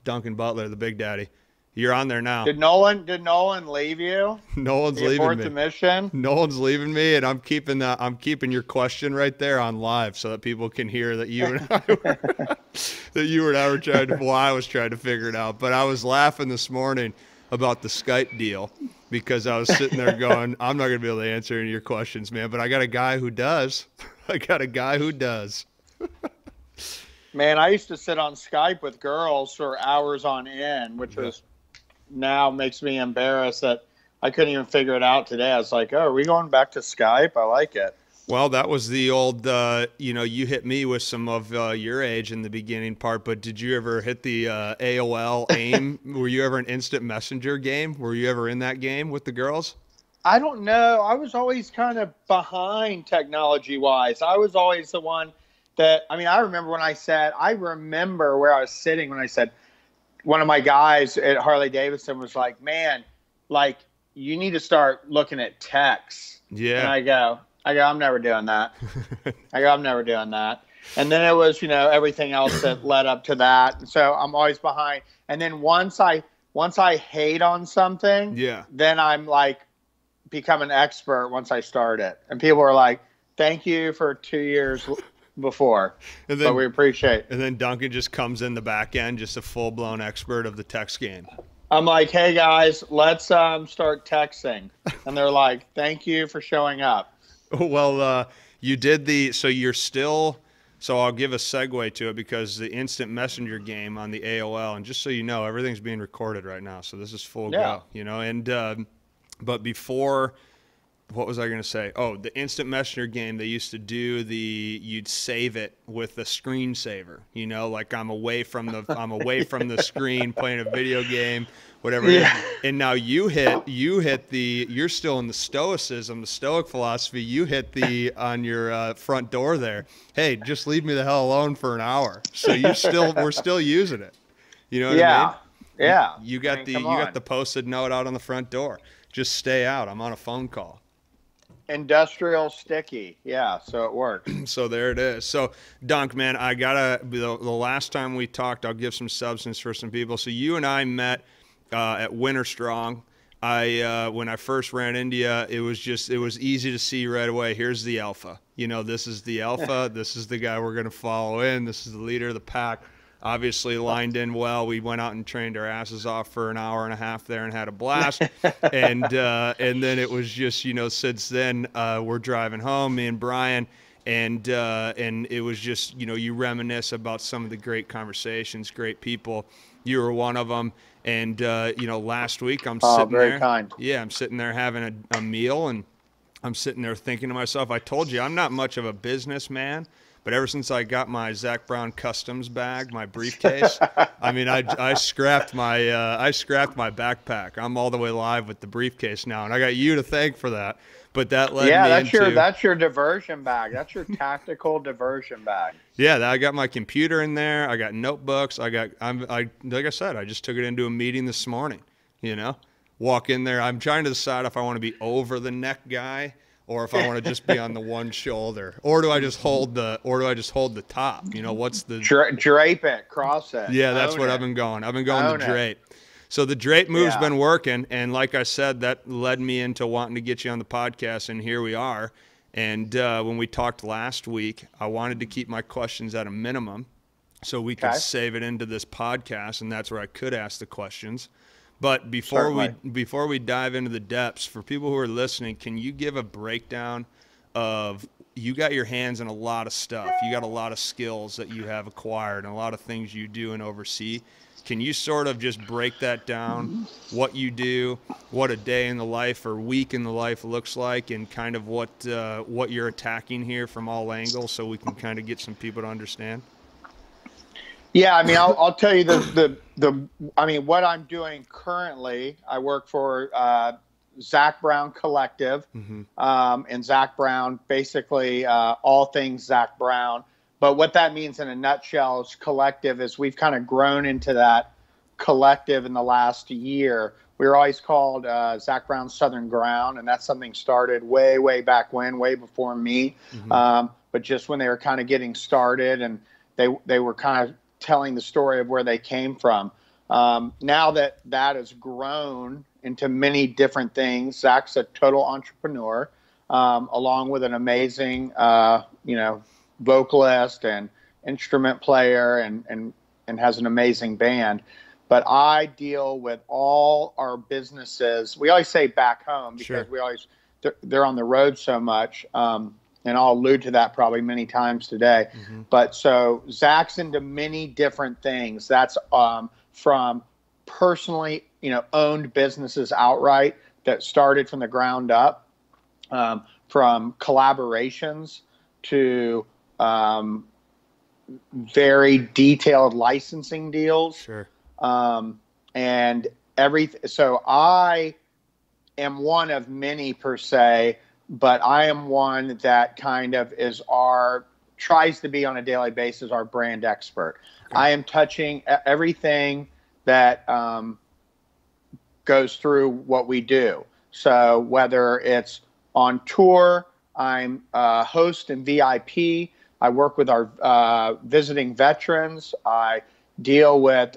Duncan Butler, the Big Daddy. You're on there now. Did Nolan leave you? No one's Did he leaving abort me. the mission? No one's leaving me, and I'm keeping your question right there on live so that people can hear that you and I were trying to. Well, I was trying to figure it out, but I was laughing this morning about the Skype deal because I was sitting there going, I'm not going to be able to answer any of your questions, man, but I got a guy who does. Man, I used to sit on Skype with girls for hours on end, which was now makes me embarrassed that I couldn't even figure it out today. I was like, oh, are we going back to Skype? I like it. Well, that was the old, you hit me with some of your age in the beginning part, but did you ever hit the AOL AIM? Were you ever an instant messenger game? Were you ever in that game with the girls? I don't know. I was always kind of behind technology-wise. I was always the one that, I remember where I was sitting when I said, one of my guys at Harley Davidson was like, man, like, you need to start looking at texts. Yeah. And I go, I'm never doing that. I'm never doing that. And then it was, everything else that led up to that. And so I'm always behind. And then once I hate on something, then I'm like, become an expert once I start it. And people are like, thank you for 2 years before, but we appreciate. And then Duncan just comes in the back end, just a full-blown expert of the text game. I'm like, hey guys, let's start texting, and they're like, thank you for showing up. Well, you did so I'll give a segue to it because the instant messenger game on the AOL, and just so you know, everything's being recorded right now, so this is full go, and but before. What was I going to say? Oh, the instant messenger game, they used to do you'd save it with a screensaver, like I'm away from the screen playing a video game, whatever. Yeah. And now you're still in the stoicism, the stoic philosophy. You hit on your front door there. Hey, just leave me the hell alone for an hour. So we're still using it. You know what I mean? Yeah. You got the posted note out on the front door. Just stay out. I'm on a phone call. Industrial sticky. Yeah, so it works. So there it is. So, Dunk, man, the last time we talked, I'll give some substance for some people. So you and I met at MindStrong. When I first ran India, it was easy to see right away. Here's the alpha. This is the alpha. This is the guy we're going to follow in. This is the leader of the pack. Obviously lined in well. We went out and trained our asses off for an hour and a half there and had a blast. and then it was just, since then we're driving home, me and Brian, and it was just, you reminisce about some of the great conversations, great people. You were one of them. And, last week I'm sitting very there. Kind. Yeah, I'm sitting there having a meal, and I'm sitting there thinking to myself, I told you I'm not much of a businessman. But ever since I got my Zach Brown Customs bag, my briefcase, I scrapped my backpack. I'm all the way live with the briefcase now, and I got you to thank for that. But that led me that's your diversion bag. That's your tactical diversion bag. Yeah, I got my computer in there. I got notebooks. Like I said, I just took it into a meeting this morning. Walk in there. I'm trying to decide if I want to be over the neck guy, or if I want to just be on the one shoulder, or do I just hold the top? What's the drape it, cross it? Yeah, that's what I've been going. I've been going the drape. So the drape move's been working, and like I said, that led me into wanting to get you on the podcast, and here we are. And when we talked last week, I wanted to keep my questions at a minimum so we could save it into this podcast, and that's where I could ask the questions. But before we dive into the depths, for people who are listening, can you give a breakdown of, you got your hands in a lot of stuff. You got a lot of skills that you have acquired and a lot of things you do and oversee. Can you sort of just break that down, what you do, what a day in the life or week in the life looks like, and kind of what you're attacking here from all angles, so we can kind of get some people to understand? Yeah, I'll tell you what I'm doing currently. I work for Zach Brown Collective, and Zach Brown, basically all things Zach Brown. But what that means in a nutshell is collective is we've kind of grown into that collective in the last year. We were always called Zach Brown Southern Ground, and that's something started way back when, way before me. But just when they were kind of getting started, and they were kind of telling the story of where they came from. Now that has grown into many different things, Zach's a total entrepreneur, along with an amazing, vocalist and instrument player, and has an amazing band. But I deal with all our businesses. We always say back home because they're on the road so much. And I'll allude to that probably many times today. Mm-hmm. But so Zach's into many different things. That's from personally, owned businesses outright that started from the ground up, from collaborations to very detailed licensing deals. Sure. And everything. So I am one of many per se, but I am one that kind of tries to be on a daily basis our brand expert. Okay. I am touching everything that goes through what we do. So whether it's on tour, I'm a host and VIP. I work with our visiting veterans. I deal with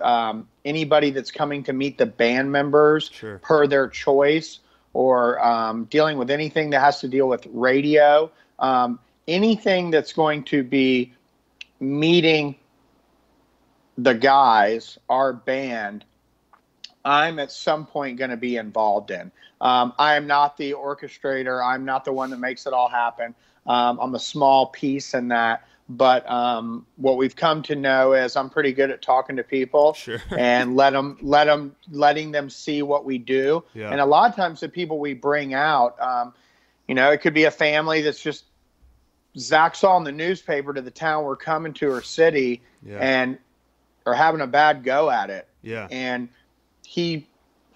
anybody that's coming to meet the band members per their choice, or dealing with anything that has to deal with radio, anything that's going to be meeting the guys, our band, I'm at some point going to be involved in. I am not the orchestrator. I'm not the one that makes it all happen. I'm a small piece in that. But what we've come to know is I'm pretty good at talking to people and letting them see what we do. Yeah. And a lot of times the people we bring out, it could be a family that's just Zach saw in the newspaper to the town we're coming to or city and are having a bad go at it. Yeah. And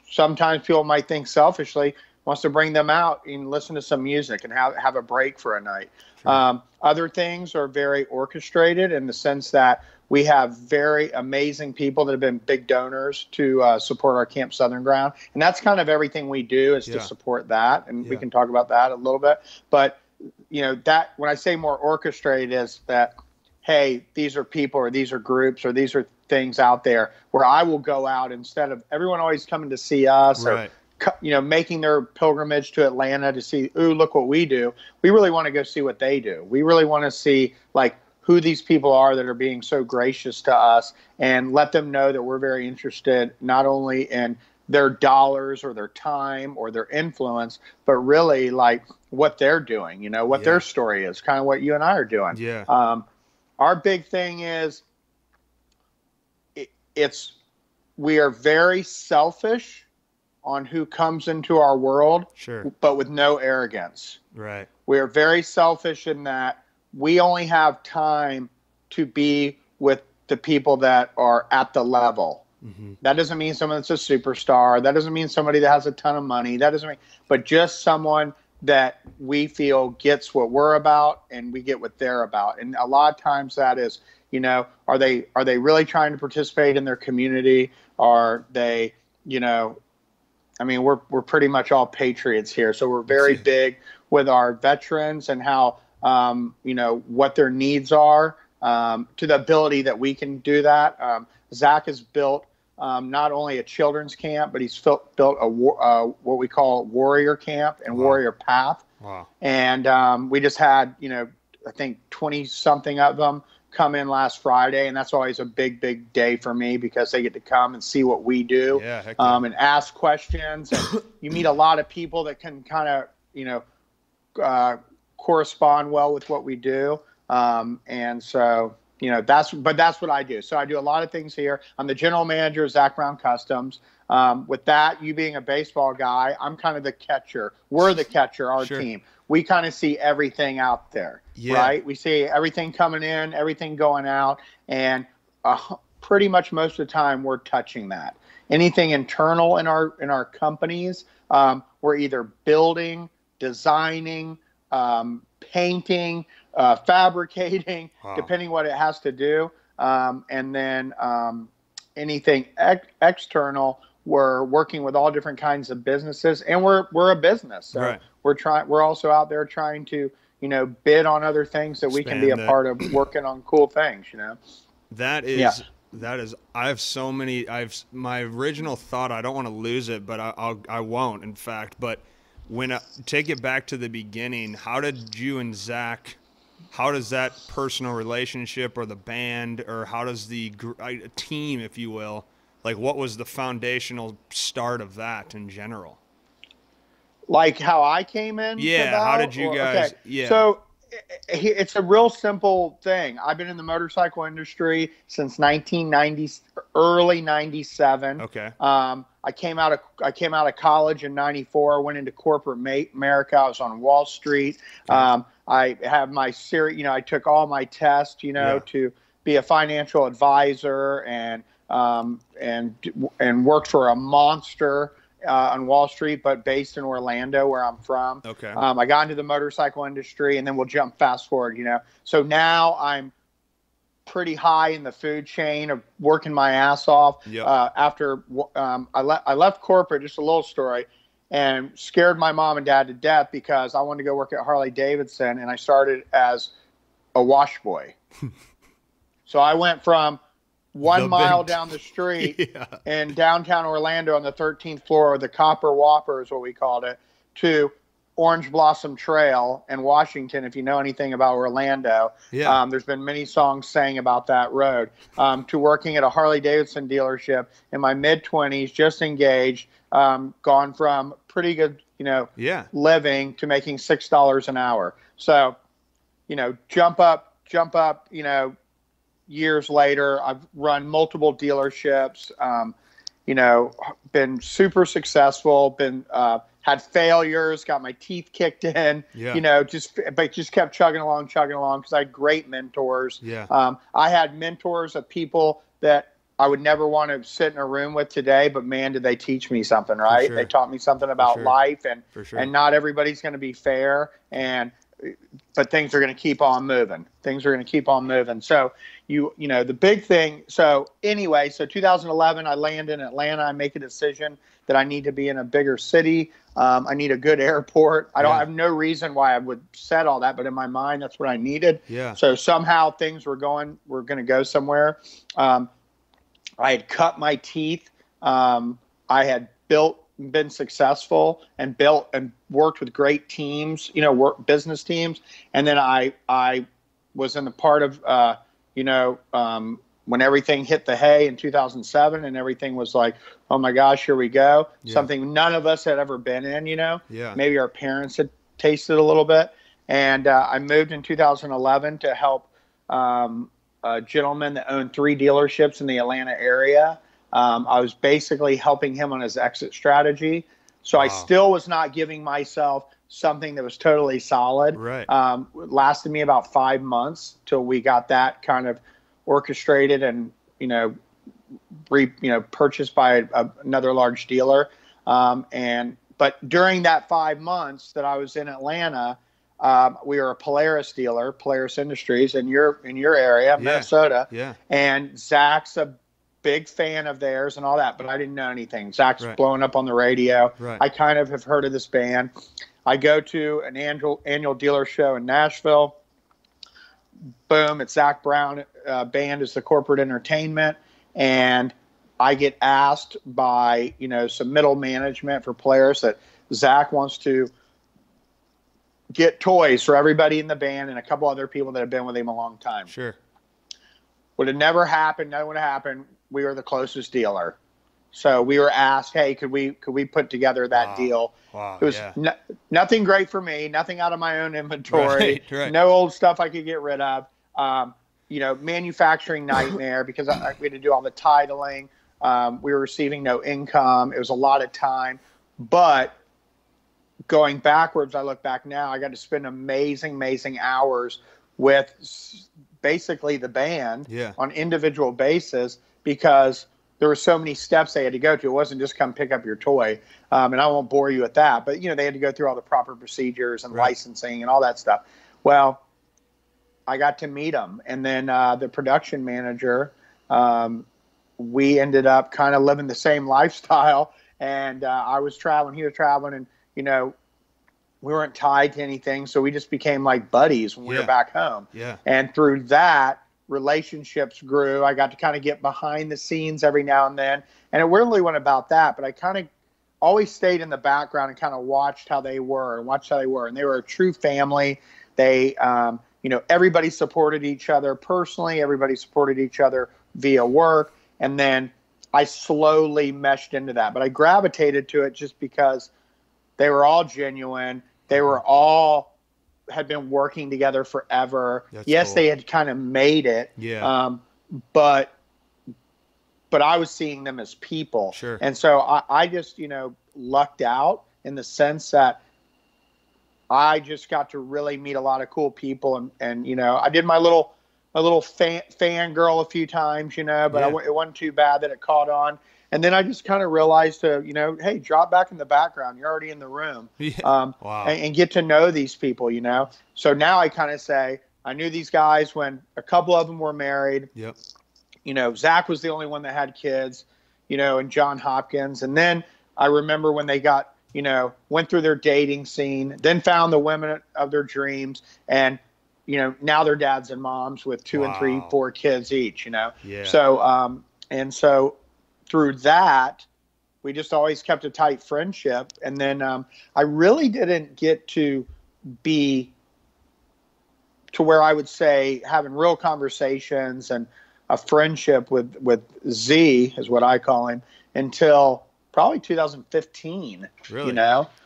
sometimes people might think selfishly, wants to bring them out and listen to some music and have a break for a night. Sure. Other things are very orchestrated in the sense that we have very amazing people that have been big donors to support our Camp Southern Ground. And that's kind of everything we do is to support that. And we can talk about that a little bit. But, that when I say more orchestrated is that, hey, these are people or these are groups or these are things out there where I will go out instead of everyone always coming to see us or making their pilgrimage to Atlanta to see, ooh, look what we do. We really want to go see what they do. We really want to see who these people are that are being so gracious to us and let them know that we're very interested not only in their dollars or their time or their influence, but really what they're doing, what their story is, kind of what you and I are doing. Yeah. Our big thing is we are very selfish on who comes into our world, but with no arrogance. Right. We are very selfish in that we only have time to be with the people that are at the level. Mm-hmm. That doesn't mean someone that's a superstar. That doesn't mean somebody that has a ton of money. That doesn't mean, but just someone that we feel gets what we're about and we get what they're about. And a lot of times that is, are they really trying to participate in their community? Are they, we're pretty much all patriots here. So we're very big with our veterans and how, what their needs are, to the ability that we can do that. Zach has built not only a children's camp, but he's built what we call warrior camp and warrior path. Wow. And we just had, I think 20 something of them come in last Friday, and that's always a big day for me because they get to come and see what we do, and ask questions. And you meet a lot of people that can kind of, correspond well with what we do. And so, that's what I do. So I do a lot of things here. I'm the general manager of Zach Brown Customs. With that, you being a baseball guy, I'm kind of the catcher. We're the catcher, our team. We kind of see everything out there, right? We see everything coming in, everything going out, and pretty much most of the time we're touching that. Anything internal in our companies, we're either building, designing, painting, fabricating, depending what it has to do, and then anything external. We're working with all different kinds of businesses, and we're a business. So we're also out there trying to, bid on other things that we can be a part of working on cool things, That is I have so many, my original thought, I don't want to lose it, but I won't, in fact. But take it back to the beginning, how did you and Zach, how does that personal relationship or the band, or how does the team, if you will, like what was the foundational start of that in general? Like how I came in? Yeah, how did you guys? Okay. Yeah. So it's a real simple thing. I've been in the motorcycle industry since 1990, early 97. Okay. I came out of college in 94, went into corporate America. I was on Wall Street. I have my series, I took all my tests, to be a financial advisor and worked for a monster on Wall Street, but based in Orlando, where I'm from. Okay. I got into the motorcycle industry, and then we'll jump fast forward, So now I'm pretty high in the food chain of working my ass off. Yep. After I left corporate, just a little story, and scared my mom and dad to death because I wanted to go work at Harley Davidson, and I started as a wash boy. So I went from 1 mile down the street in downtown Orlando on the 13th floor of the Copper Whopper is what we called it, to Orange Blossom Trail in Washington. If you know anything about Orlando, there's been many songs sang about that road, to working at a Harley Davidson dealership in my mid-20s, just engaged, gone from pretty good, living to making $6 an hour. So, jump up, years later, I've run multiple dealerships, been super successful, had failures, got my teeth kicked in, just kept chugging along because I had great mentors. I had mentors of people that I would never want to sit in a room with today, but man, did they teach me something, right? They taught me something about life, and not everybody's going to be fair, but things are going to keep on moving. So the big thing. So anyway, 2011, I land in Atlanta. I make a decision that I need to be in a bigger city. I need a good airport. I have no reason why I would said all that, but in my mind, that's what I needed. So somehow things were going to go somewhere. I had cut my teeth. I had been successful and built and worked with great teams, business teams. And then I was in the part of, when everything hit the hay in 2007 and everything was like, oh my gosh, here we go. Something none of us had ever been in, maybe our parents had tasted a little bit. And I moved in 2011 to help a gentleman that owned 3 dealerships in the Atlanta area. I was basically helping him on his exit strategy. So I still was not giving myself something that was totally solid. Right. It lasted me about 5 months till we got that kind of orchestrated and, purchased by another large dealer. But during that 5 months that I was in Atlanta, we were a Polaris dealer, Polaris Industries in your area, Minnesota. And Zach's a big fan of theirs and all that, but I didn't know anything. Zach's blowing up on the radio. I kind of have heard of this band. I go to an annual dealer show in Nashville. Boom, it's Zach Brown band is the corporate entertainment, and I get asked by some middle management for Polaris that Zach wants to get toys for everybody in the band and a couple other people that have been with him a long time. Sure. Would have never happened. Nothing would have happened. We were the closest dealer. So we were asked, hey, could we put together that deal? Wow, it was nothing great for me, nothing out of my own inventory, no old stuff I could get rid of. Manufacturing nightmare because we had to do all the titling. We were receiving no income. It was a lot of time. But going backwards, I look back now, I got to spend amazing hours with basically the band on individual basis because there were so many steps they had to go to. It wasn't just come pick up your toy. And I won't bore you with that, but they had to go through all the proper procedures and licensing and all that stuff. Well, I got to meet them. And then the production manager, we ended up kind of living the same lifestyle. And I was traveling, he was traveling, and, we weren't tied to anything. So we just became like buddies when we were back home. And through that, relationships grew. I got to kind of get behind the scenes every now and then. And it really wasn't about that, but I kind of always stayed in the background and kind of watched how they were. And they were a true family. They, everybody supported each other personally. Everybody supported each other via work. And then I slowly meshed into that. But I gravitated to it just because they were all genuine. They were all had been working together forever. Yes, cool. They had kind of made it. Yeah. But I was seeing them as people. Sure. And so I just, lucked out in the sense that I just got to really meet a lot of cool people. And I did my little fangirl a few times, but it wasn't too bad that it caught on. And then I just kind of realized to, hey, drop back in the background. You're already in the room. Yeah. Wow. And get to know these people, So now I kind of say, I knew these guys when a couple of them were married. Yep. Zach was the only one that had kids, and John Hopkins. And then I remember when they got, went through their dating scene, then found the women of their dreams. And, now they're dads and moms with 2 and 3, 4 kids each, Yeah. So, and so through that, we just always kept a tight friendship. And then I really didn't get to be to where I would say having real conversations and a friendship with Z, is what I call him, until probably 2015. Really?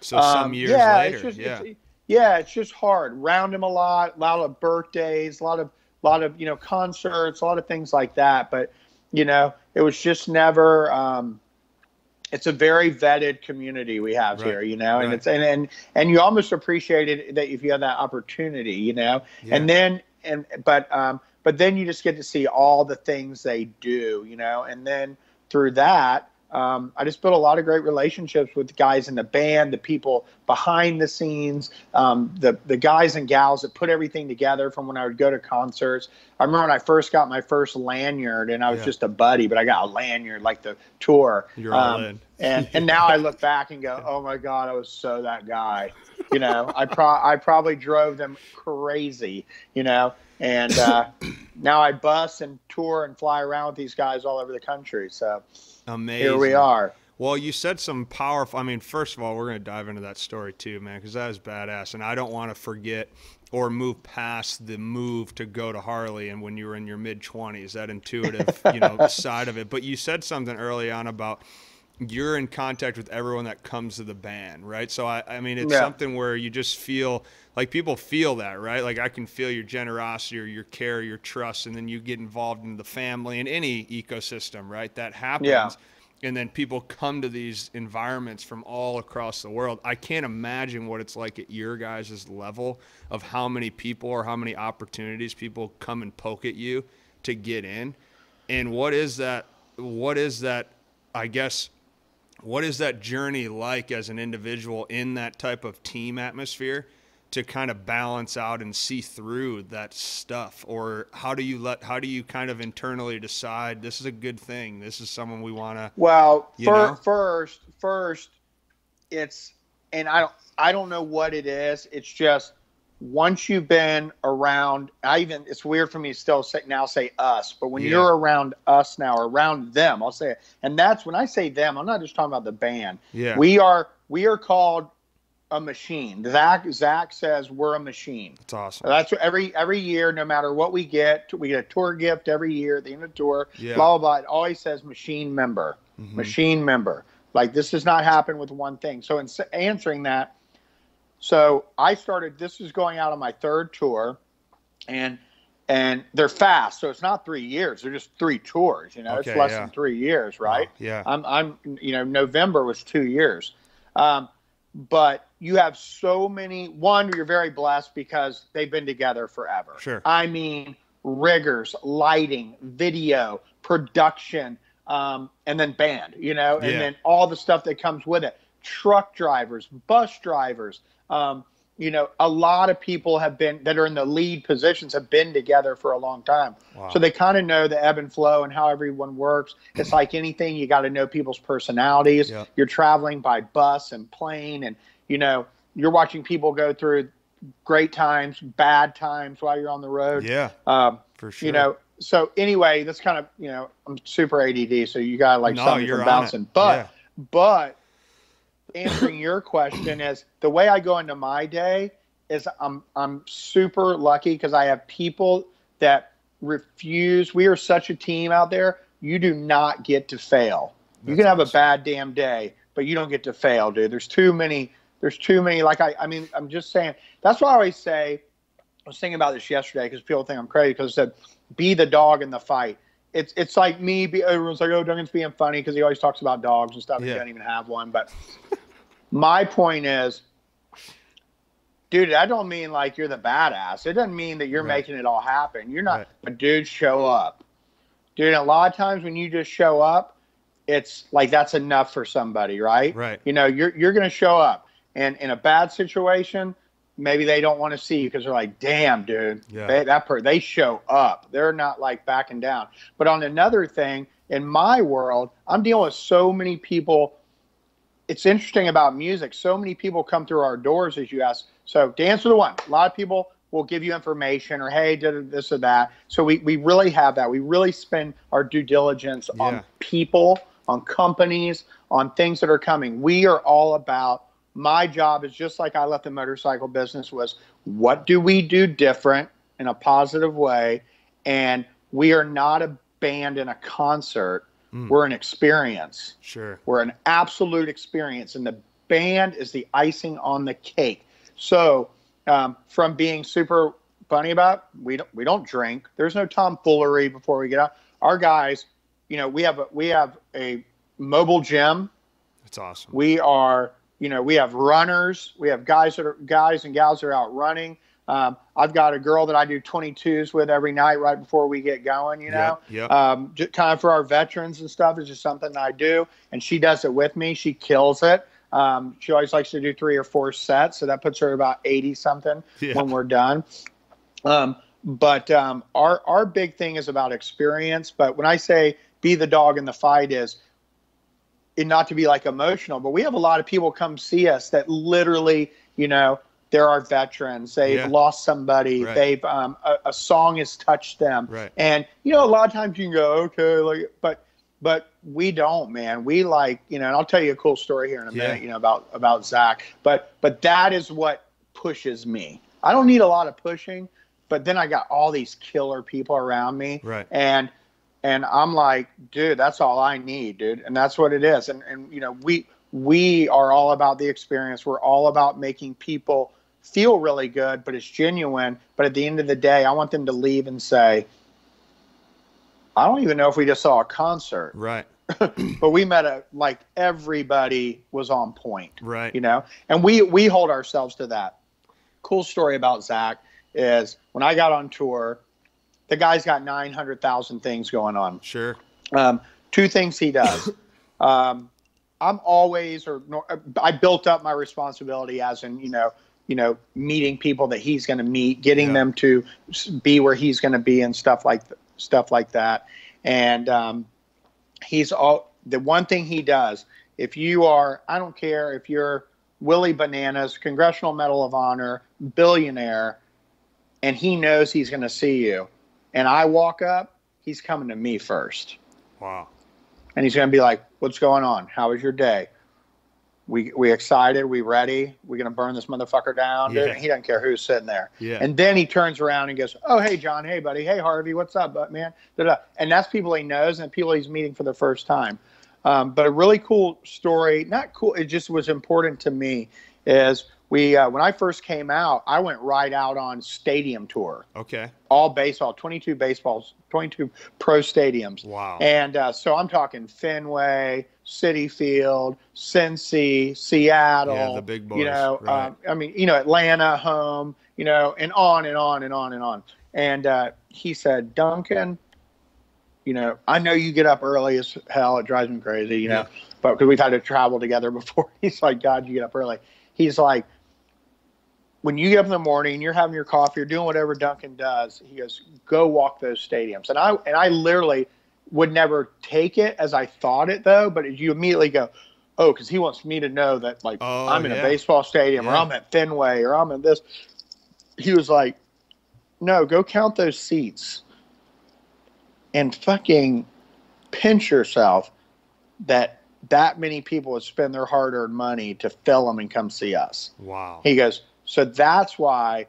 So some years later. It's just hard. Round him a lot of birthdays, a lot of concerts, a lot of things like that. But it was just never. It's a very vetted community we have here, and right. it's and you almost appreciate it that if you have that opportunity, Yeah. and then but then you just get to see all the things they do, and then through that, I just built a lot of great relationships with the guys in the band, the people behind the scenes, the guys and gals that put everything together from when I would go to concerts. I remember when I first got my first lanyard, and I was just a buddy, but I got a lanyard like the tour. You're all in. And now I look back and go, oh my God, I was so that guy. I probably drove them crazy, and now I bus and tour and fly around with these guys all over the country. So amazing. Here we are. Well, you said some powerful, first of all, we're going to dive into that story too, man, because that is badass. And I don't want to forget or move past the move to go to Harley and when you were in your mid-20s, that intuitive, side of it. But you said something early on about you're in contact with everyone that comes to the band, right? So, it's something where you just feel like people feel that, right? Like I can feel your generosity or your care, your trust, and then you get involved in the family and any ecosystem, right? That happens. Yeah. And then people come to these environments from all across the world. I can't imagine what it's like at your guys' level of how many people or how many opportunities people come and poke at you to get in. And what is that, I guess, what is that journey like as an individual in that type of team atmosphere to kind of balance out and see through that stuff? Or how do you kind of internally decide this is a good thing, this is someone we want to? Well, first it's, and I don't know what it is. It's just once you've been around, it's weird for me to still say us, but when you're around us now, or around them, I'll say it. And that's when I say them, I'm not just talking about the band. Yeah. We are called a machine. Zach says we're a machine. That's awesome. That's what every year, no matter what we get a tour gift every year at the end of the tour, Yeah. blah, blah, blah. It always says machine member, machine member. Like this does not happen with one thing. So in answering that, so I started, this is going out on my third tour, and they're fast. So it's not 3 years. They're just 3 tours, Okay, it's less than 3 years, right? Wow, yeah. I'm November was 2 years. But you have so many, one, you're very blessed because they've been together forever. Sure. Riggers, lighting, video, production, and then band, and then all the stuff that comes with it. Truck drivers, bus drivers, a lot of people that are in the lead positions have been together for a long time. Wow. So they kind of know the ebb and flow and how everyone works. It's like anything, you got to know people's personalities. Yep. You're traveling by bus and plane, and, you're watching people go through great times, bad times while you're on the road. Yeah, for sure. So anyway, that's kind of, I'm super ADD, so you gotta stop me from bouncing. But answering your question is the way I go into my day is I'm super lucky because I have people that refuse. We are such a team out there. You do not get to fail. You can have a bad damn day, but you don't get to fail, dude. There's too many. I'm just saying. That's why I always say. I was thinking about this yesterday because people think I'm crazy because I said, "Be the dog in the fight." It's like me. Everyone's like, "Oh, Duncan's being funny" because he always talks about dogs and stuff. And he doesn't even have one. But my point is, dude, I don't mean like you're the badass. It doesn't mean that you're making it all happen. You're not. But dude, show up, dude. And a lot of times when you just show up, it's like that's enough for somebody, right? Right. You're going to show up, and in a bad situation, maybe they don't want to see you because they're like, "Damn, dude, they show up. They're not like backing down." But on another thing, in my world, I'm dealing with so many people. It's interesting about music. So many people come through our doors, as you asked. So to answer the one, a lot of people will give you information or, hey, did this or that. So we really have that. We really spend our due diligence on people, on companies, on things that are coming. We are all about, my job is just like I left the motorcycle business was, what do we do different in a positive way? And we are not a band in a concert. We're an experience. Sure. We're an absolute experience. And the band is the icing on the cake. So from being super funny about, we don't drink. There's no tomfoolery before we get out. Our guys, we have a mobile gym. That's awesome. We are, we have runners. We have guys and gals that are out running. I've got a girl that I do 22s with every night right before we get going, just kind of for our veterans and stuff. It's just something I do. And she does it with me. She kills it. She always likes to do 3 or 4 sets. So that puts her about 80 something when we're done. But our big thing is about experience. But when I say be the dog in the fight is, and not to be like emotional, but we have a lot of people come see us that literally, they're our veterans. They've lost somebody. They've a song has touched them. Right. And a lot of times you can go, okay, but we don't, man. We and I'll tell you a cool story here in a minute, about Zach. But that is what pushes me. I don't need a lot of pushing, but then I got all these killer people around me. Right. And I'm like, dude, that's all I need, dude. And that's what it is. And we are all about the experience. We're all about making people feel really good, but it's genuine. But at the end of the day, I want them to leave and say, I don't even know if we just saw a concert. Right. But we met everybody was on point. Right. And we hold ourselves to that. Cool story about Zach is when I got on tour, the guy's got 900,000 things going on. Sure. 2 things he does. I'm always, I built up my responsibility as in, meeting people that he's going to meet, getting them to be where he's going to be and stuff like that. And the one thing he does, if you are, I don't care if you're Willie Bananas, Congressional Medal of Honor, billionaire, and he knows he's going to see you, and I walk up, he's coming to me first. Wow. And he's going to be like, what's going on? How was your day? We excited? We ready? We going to burn this motherfucker down? Yeah. He doesn't care who's sitting there. Yeah. And then he turns around and goes, oh, hey, John. Hey, buddy. Hey, Harvey. What's up, man? Da-da. And that's people he knows and people he's meeting for the first time. But a really cool story, not cool, it just was important to me, is when I first came out, I went right out on stadium tour. Okay. All baseball, 22 pro stadiums. Wow. And so I'm talking Fenway, Citi Field, Cincy, Seattle. Yeah, the big boys. Right. Atlanta home, and on and on and on and on. And he said, Duncan, I know you get up early as hell. It drives me crazy, but because we've had to travel together before. He's like, God, you get up early. He's like, when you get up in the morning, you're having your coffee, you're doing whatever Duncan does, he goes, go walk those stadiums. And I literally would never take it as I thought it, though. But you immediately go, oh, because he wants me to know that, I'm in a baseball stadium or I'm at Fenway or I'm in this. He was like, no, go count those seats. and fucking pinch yourself that many people would spend their hard-earned money to fill them and come see us. Wow. He goes, so that's why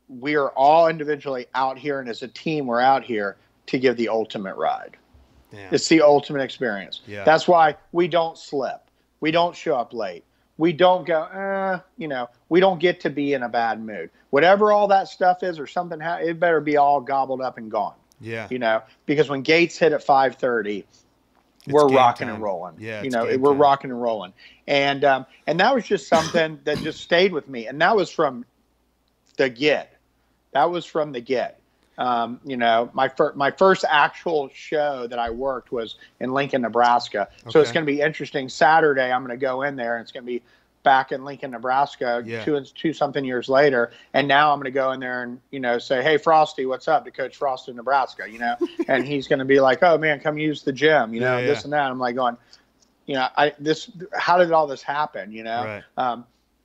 we are all individually out here, and as a team, we're out here to give the ultimate ride. Damn. It's the ultimate experience. Yeah. That's why we don't slip. We don't show up late. We don't go, we don't get to be in a bad mood. Whatever all that stuff is or something, it better be all gobbled up and gone. Yeah. Because when gates hit at 5:30, we're rocking and rolling. Yeah, we're rocking and rolling. And that was just something that just stayed with me. And that was from the get. My first actual show that I worked was in Lincoln, Nebraska. So it's going to be interesting. Saturday, I'm going to go in there, and it's going to be back in Lincoln, Nebraska, 2 something years later. And now I'm going to go in there and, say, hey, Frosty, what's up, to Coach Frost in Nebraska, and he's going to be like, oh man, come use the gym, this and that. I'm like going, how did all this happen? Right.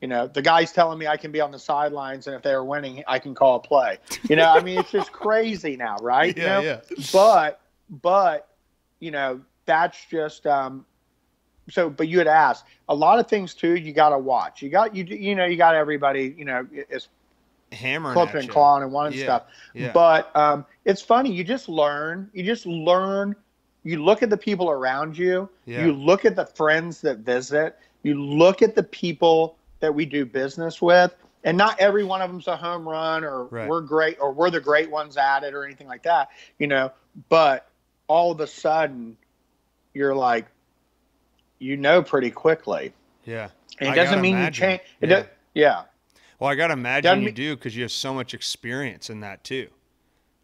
The guy's telling me I can be on the sidelines, and if they're winning, I can call a play. It's just crazy now, right? Yeah. But that's just but you had asked a lot of things too. You got to watch. You got everybody. Is hammering, clipping and clawing and wanting stuff. Yeah. But it's funny. You just learn. You look at the people around you. Yeah. You look at the friends that visit. You look at the people that we do business with, and not every one of them's a home run, or we're great, or we're the great ones at it, or anything like that, but all of a sudden you're like, pretty quickly. Yeah. And it doesn't mean you change. Well, I got to imagine you do, because you have so much experience in that too.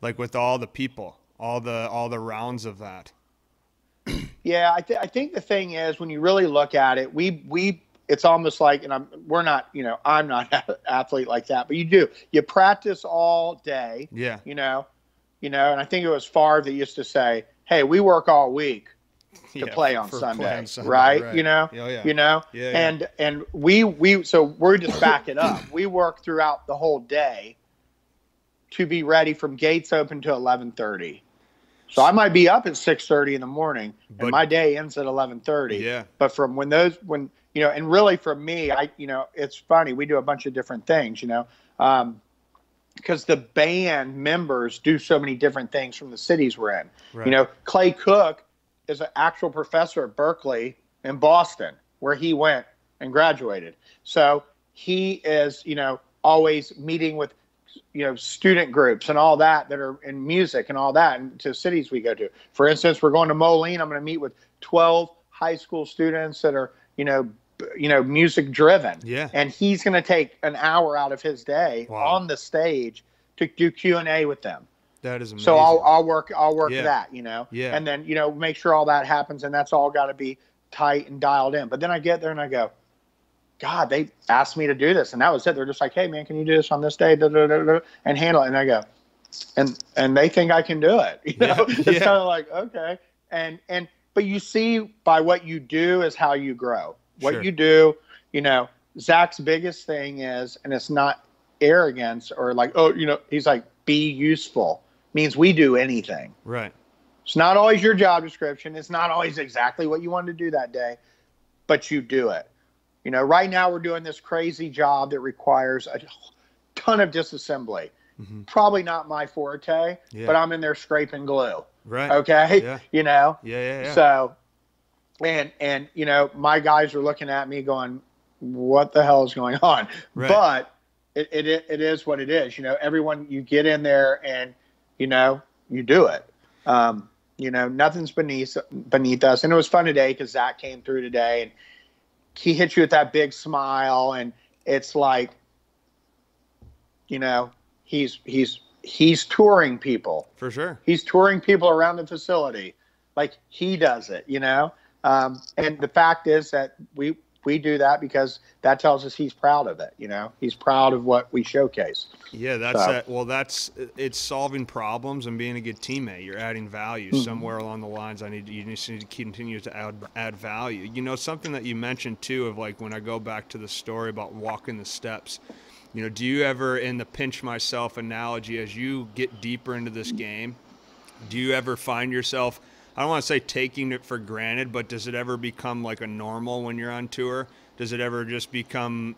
Like with all the people, all the rounds of that. Yeah. I think the thing is, when you really look at it, it's almost like, and I'm not an athlete like that, but you practice all day. Yeah. And I think it was Favre that used to say, hey, we work all week to play on Sunday, right? Yeah. And we so we're just back it up. We work throughout the whole day to be ready from gates open to 11:30. So I might be up at 6:30 in the morning, and my day ends at 11:30. Yeah. But from when and really for me, it's funny. We do a bunch of different things, because the band members do so many different things from the cities we're in. Right. Clay Cook is an actual professor at Berkeley in Boston, where he went and graduated. So he is, always meeting with, student groups and all that are in music and all that, and to cities we go to. For instance, we're going to Moline. I'm going to meet with 12 high school students that are, music driven. Yeah. And he's going to take an hour out of his day on the stage to do Q&A with them. That is amazing. So I'll work that, Yeah. and then, make sure all that happens, and that's all got to be tight and dialed in. But then I get there and I go, God, they asked me to do this, and that was it. They're just like, hey man, can you do this on this day? And handle it. And I go, and they think I can do it. It's kind of like, okay. But you see, by what you do is how you grow. What you do, Zach's biggest thing is, and it's not arrogance or like, he's like, be useful. Means we do anything. Right. It's not always your job description. It's not always exactly what you wanted to do that day, but you do it. Right now we're doing this crazy job that requires a ton of disassembly. Mm-hmm. Probably not my forte, but I'm in there scraping glue. Right. Okay. Yeah. So, and my guys are looking at me going, what the hell is going on? Right. But it is what it is. Everyone, you get in there and, you do it. Nothing's beneath us. And it was fun today because Zach came through today and he hits you with that big smile, and it's like, he's touring people. For sure. He's touring people around the facility like he does it, and the fact is that we do that because that tells us he's proud of it. He's proud of what we showcase. Yeah, it's solving problems and being a good teammate. You're adding value somewhere along the lines. You just need to continue to add value. Something that you mentioned too, of like, when I go back to the story about walking the steps, do you ever, in the pinch myself analogy, as you get deeper into this game, do you ever find yourself, I don't want to say taking it for granted, but does it ever become like a normal when you're on tour? Does it ever just become,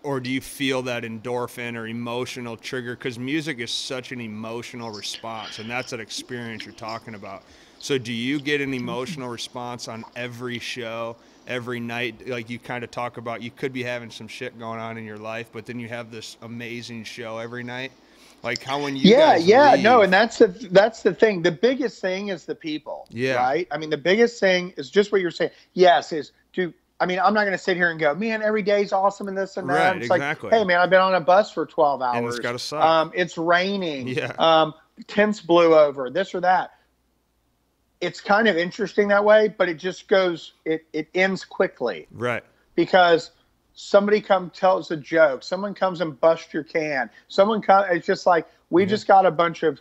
or do you feel that endorphin or emotional trigger? Because music is such an emotional response, and that's an experience you're talking about. So do you get an emotional response on every show, every night? Like you kind of talk about, you could be having some shit going on in your life, but then you have this amazing show every night. Like how when you guys leave, no, and that's the thing. The biggest thing is the people, right? I mean, the biggest thing is just what you're saying. Yes, I'm not going to sit here and go, man, every day's awesome and this and that. Right, it's exactly. like, hey, man, I've been on a bus for 12 hours. And it's got to suck. It's raining. Yeah. Tents blew over, this or that. It's kind of interesting that way, but it just goes, it ends quickly. Right. Because somebody tells a joke. Someone comes and busts your can. It's just like, we just got a bunch of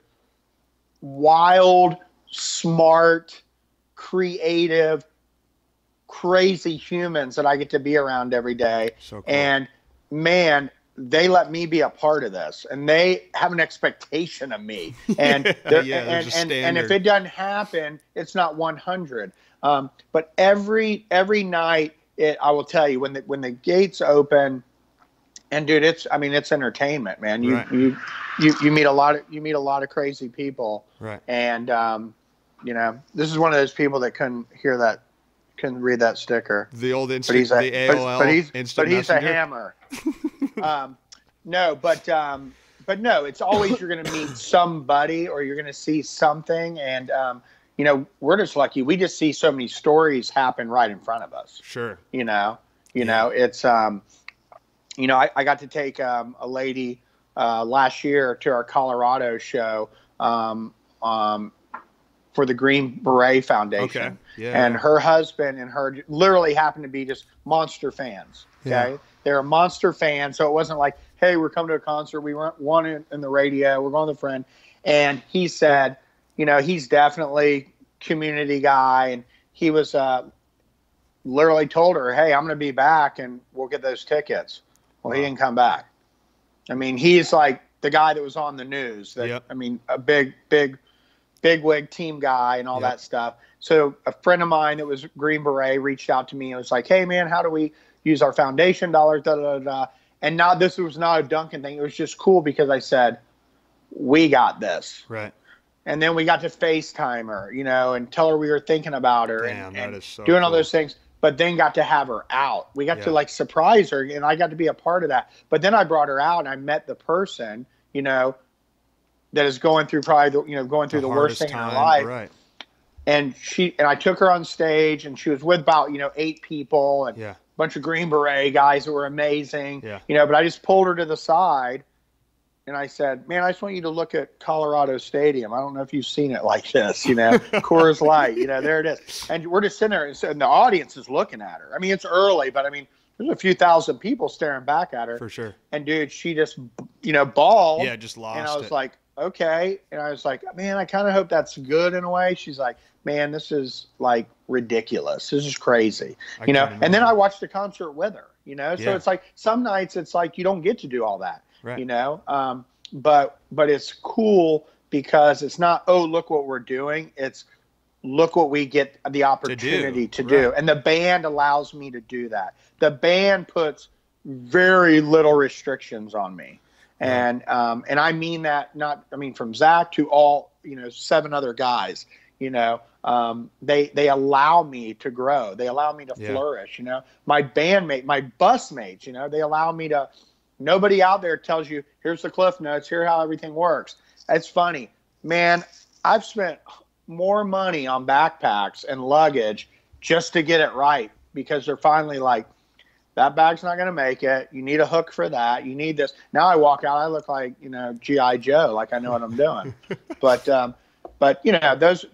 wild, smart, creative, crazy humans that I get to be around every day. So cool. And man, they let me be a part of this, and they have an expectation of me. And and if it doesn't happen, it's not 100. But every night, I will tell you, when the gates open, and dude, it's entertainment, man. You meet a lot of crazy people, right? And this is one of those people that couldn't read that sticker. The old instant, the AOL but he's a hammer. No, but no, it's always you're going to meet somebody or you're going to see something, and we're just lucky. We just see so many stories happen right in front of us. Sure. It's I got to take a lady last year to our Colorado show for the Green Beret Foundation. Okay. Yeah. And her husband and her literally happened to be just monster fans. Okay. Yeah. They're monster fans. So it wasn't like, hey, we're coming to a concert. We weren't one in the radio. We're going with a friend. And he said, he's definitely community guy. And he was literally told her, hey, I'm going to be back and we'll get those tickets. Well, He didn't come back. I mean, he's like the guy that was on the news. A big wig team guy and all that stuff. So a friend of mine that was Green Beret reached out to me and was like, hey, man, how do we use our foundation dollars? Da, da, da, da. And now this was not a Duncan thing. It was just cool because I said, we got this. Right. And then we got to FaceTime her, and tell her we were thinking about her. Damn, and that is so doing cool. all those things. But then got to have her out. We got to surprise her, and I got to be a part of that. But then I brought her out and I met the person, that is going through probably the worst thing in her life. Right. And I took her on stage, and she was with about 8 people and a bunch of Green Beret guys that were amazing. Yeah. But I just pulled her to the side, and I said, "Man, I just want you to look at Colorado Stadium. I don't know if you've seen it like this, Coors Light, there it is." And we're just sitting there, and the audience is looking at her. I mean, it's early, but there's a few thousand people staring back at her. For sure. And dude, she just bawled. Yeah, just lost it. And I was like, okay. And I was like, man, I kind of hope that's good in a way. She's like, man, this is like ridiculous. This is crazy. And then I watched the concert with her, so it's like some nights it's like you don't get to do all that, right. But it's cool because it's not, oh, look what we're doing. It's look what we get the opportunity to do. And the band allows me to do that. The band puts very little restrictions on me. And I mean that from Zach to all, 7 other guys, they allow me to grow. They allow me to flourish, my bandmate, my bus mates, they allow me to, nobody out there tells you, here's the cliff notes, here's how everything works. It's funny, man. I've spent more money on backpacks and luggage just to get it right because they're finally like, that bag's not going to make it. You need a hook for that. You need this. Now I walk out, I look like, G.I. Joe, like I know what I'm doing. But those,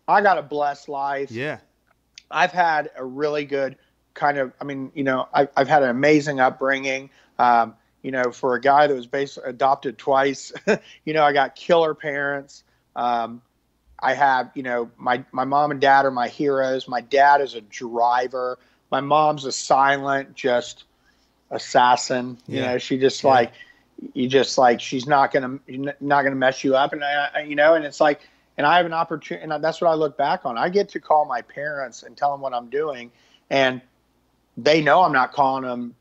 I got a blessed life. Yeah. I've had a really good kind of, I've had an amazing upbringing. For a guy that was basically adopted twice, I got killer parents. I have, my mom and dad are my heroes. My dad is a driver. My mom's a silent, just assassin. She just you just like, she's not gonna mess you up, and and it's like, and I have an opportunity, and that's what I look back on. I get to call my parents and tell them what I'm doing, and they know I'm not calling them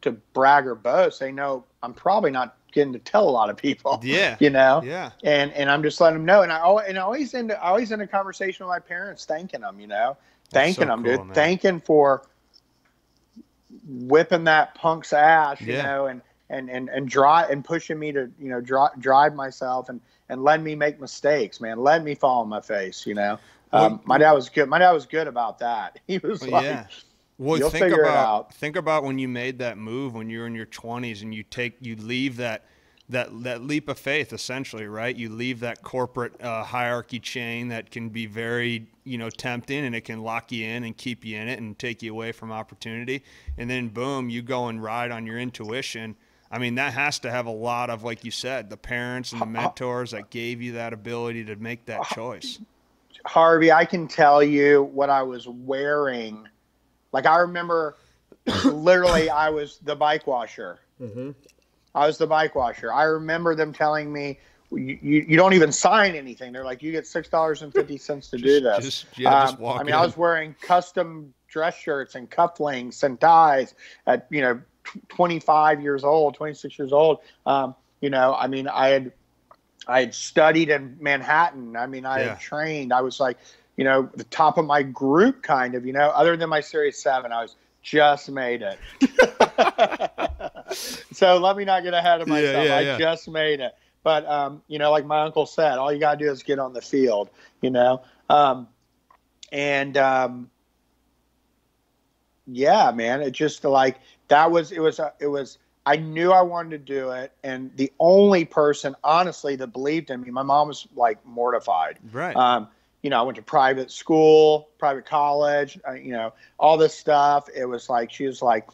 to brag or boast. They know I'm probably not getting to tell a lot of people. Yeah. Yeah. And I'm just letting them know. And I always end a conversation with my parents, thanking them. Thanking them, dude. Man. Thanking for whipping that punk's ass, and drive and pushing me to drive myself and letting me make mistakes, man. Letting me fall on my face. My dad was good. My dad was good about that. He was like. Yeah. Well, you'll figure it out. Think about when you made that move when you were in your 20s and you leave that leap of faith, essentially, right? You leave that corporate hierarchy chain that can be very, tempting, and it can lock you in and keep you in it and take you away from opportunity. And then boom, you go and ride on your intuition. I mean, that has to have a lot of, like you said, the parents and the mentors that gave you that ability to make that choice. Harvey, I can tell you what I was wearing. Like, I remember literally I was the bike washer. Mm-hmm. I was the bike washer. I remember them telling me, you don't even sign anything. They're like, you get $6.50 to do this. Just walk in. I was wearing custom dress shirts and cufflinks and ties at, 25 years old, 26 years old. I had studied in Manhattan. I had trained. I was like, the top of my group kind of, other than my Series 7, I was just made it. So let me not get ahead of myself. I just made it. But, like my uncle said, all you got to do is get on the field, yeah, man, it just like, I knew I wanted to do it. And the only person, honestly, that believed in me, my mom was like mortified. Right. I went to private school, private college, all this stuff. It was like, she was like,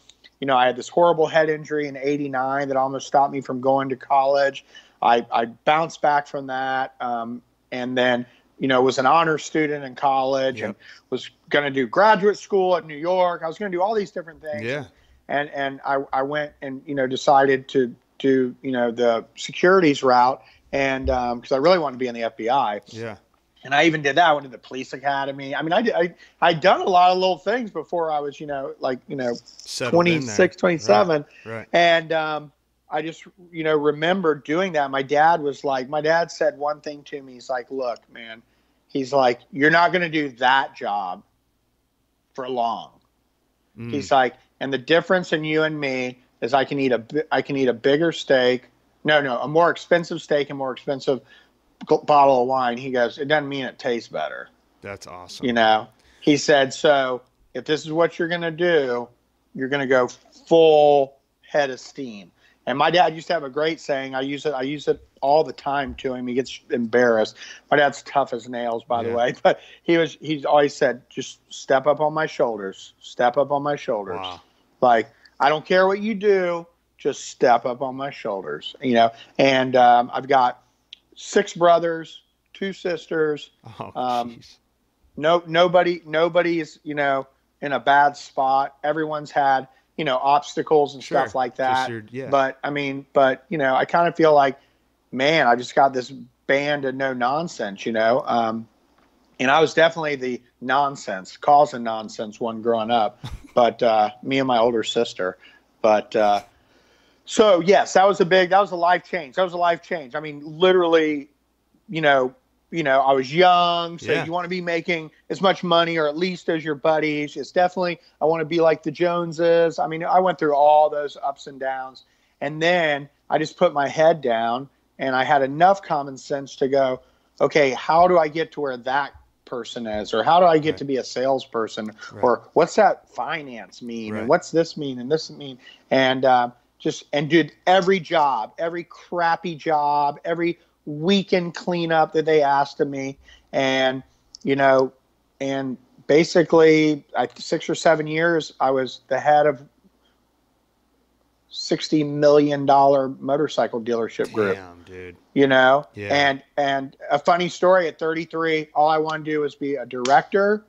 I had this horrible head injury in '89 that almost stopped me from going to college. I bounced back from that. And then, was an honor student in college and was going to do graduate school at New York. I was going to do all these different things. Yeah. And I went and, decided to do, the securities route. And, cause I really wanted to be in the FBI. Yeah. And I even did that. I went to the police academy. I'd done a lot of little things before I was, 26, 27. Right. And I just, remember doing that. My dad said one thing to me. He's like, look, man, he's like, you're not going to do that job for long. Mm. He's like, and the difference in you and me is I can eat a bigger steak. A more expensive steak and more expensive bottle of wine. He goes, it doesn't mean it tastes better. That's awesome. He said, so if this is what you're going to do, you're going to go full head of steam. And my dad used to have a great saying. I use it all the time to him. He gets embarrassed. My dad's tough as nails, by the way, but he's always said, just step up on my shoulders, step up on my shoulders. Wow. Like, I don't care what you do, just step up on my shoulders, and I've got 6 brothers, 2 sisters. Oh, nobody's, in a bad spot. Everyone's had, obstacles and stuff like that. But I kind of feel like, man, I just got this band of no nonsense, and I was definitely the causing nonsense one growing up, but me and my older sister. But so yes, that was a life change. I mean, literally, I was young, so you want to be making as much money or at least as your buddies. It's definitely, I want to be like the Joneses. I mean, I went through all those ups and downs, and then I just put my head down and I had enough common sense to go, okay, how do I get to where that person is, or how do I get to be a salesperson, or what's that finance mean, and what's this mean and this mean, and did every job, every crappy job, every weekend cleanup that they asked of me. And, and basically 6 or 7 years, I was the head of $60 million motorcycle dealership group. Damn, dude. And a funny story, at 33, all I wanted to do was be a director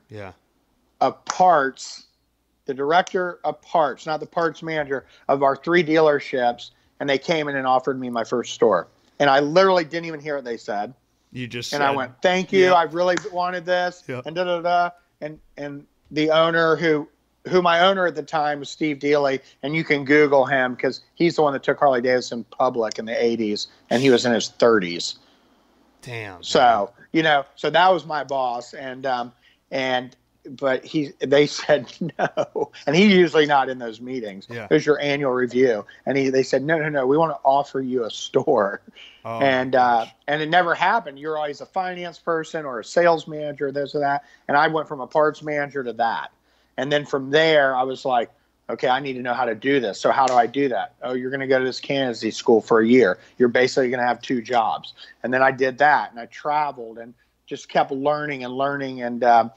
of parts, the director of parts, not the parts manager, of our 3 dealerships. and they came in and offered me my first store. And I literally didn't even hear what they said. You just and said, I went, thank you. Yep. I really wanted this. Yep. And da-da-da. And the owner who my owner at the time was Steve Dealey, and you can Google him because he's the one that took Harley Davidson public in the 80s, and he was in his 30s. Damn. So, so that was my boss. But they said no. And he's usually not in those meetings. Yeah. It was your annual review. And they said, no, we want to offer you a store. Oh, and it never happened. You're always a finance person or a sales manager, this or that. And I went from a parts manager to that. And then from there, I was like, okay, I need to know how to do this. So how do I do that? Oh, you're going to go to this candidacy school for a year. You're basically going to have 2 jobs. And then I did that, and I traveled and just kept learning and learning and learning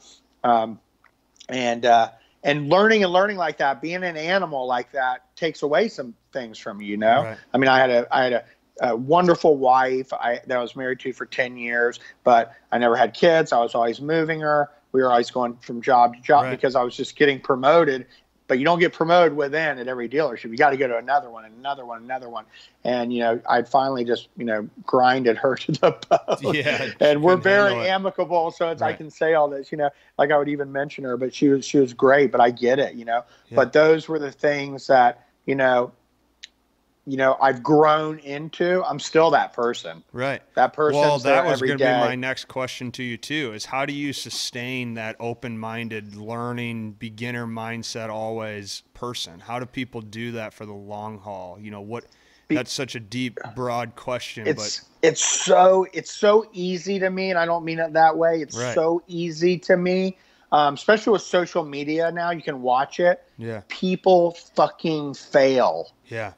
like that. Being an animal like that takes away some things from you, Right. I mean, I had a wonderful wife that I was married to for 10 years, but I never had kids. I was always moving her. We were always going from job to job because I was just getting promoted. But you don't get promoted within at every dealership. You got to go to another one and another one, another one. And, I'd finally just, grinded her to the bone. Yeah, and we're very amicable. So I can say all this, like I would even mention her, but she was great, but I get it, Yeah. But those were the things that, I've grown into. I'm still that person. Right. That person. Well, that was going to be my next question to you too, is how do you sustain that open-minded, learning, beginner mindset always person? How do people do that for the long haul? That's such a deep, broad question. It's so easy to me, and I don't mean it that way. It's so easy to me. Especially with social media now, you can watch it. Yeah. People fucking fail. Yeah.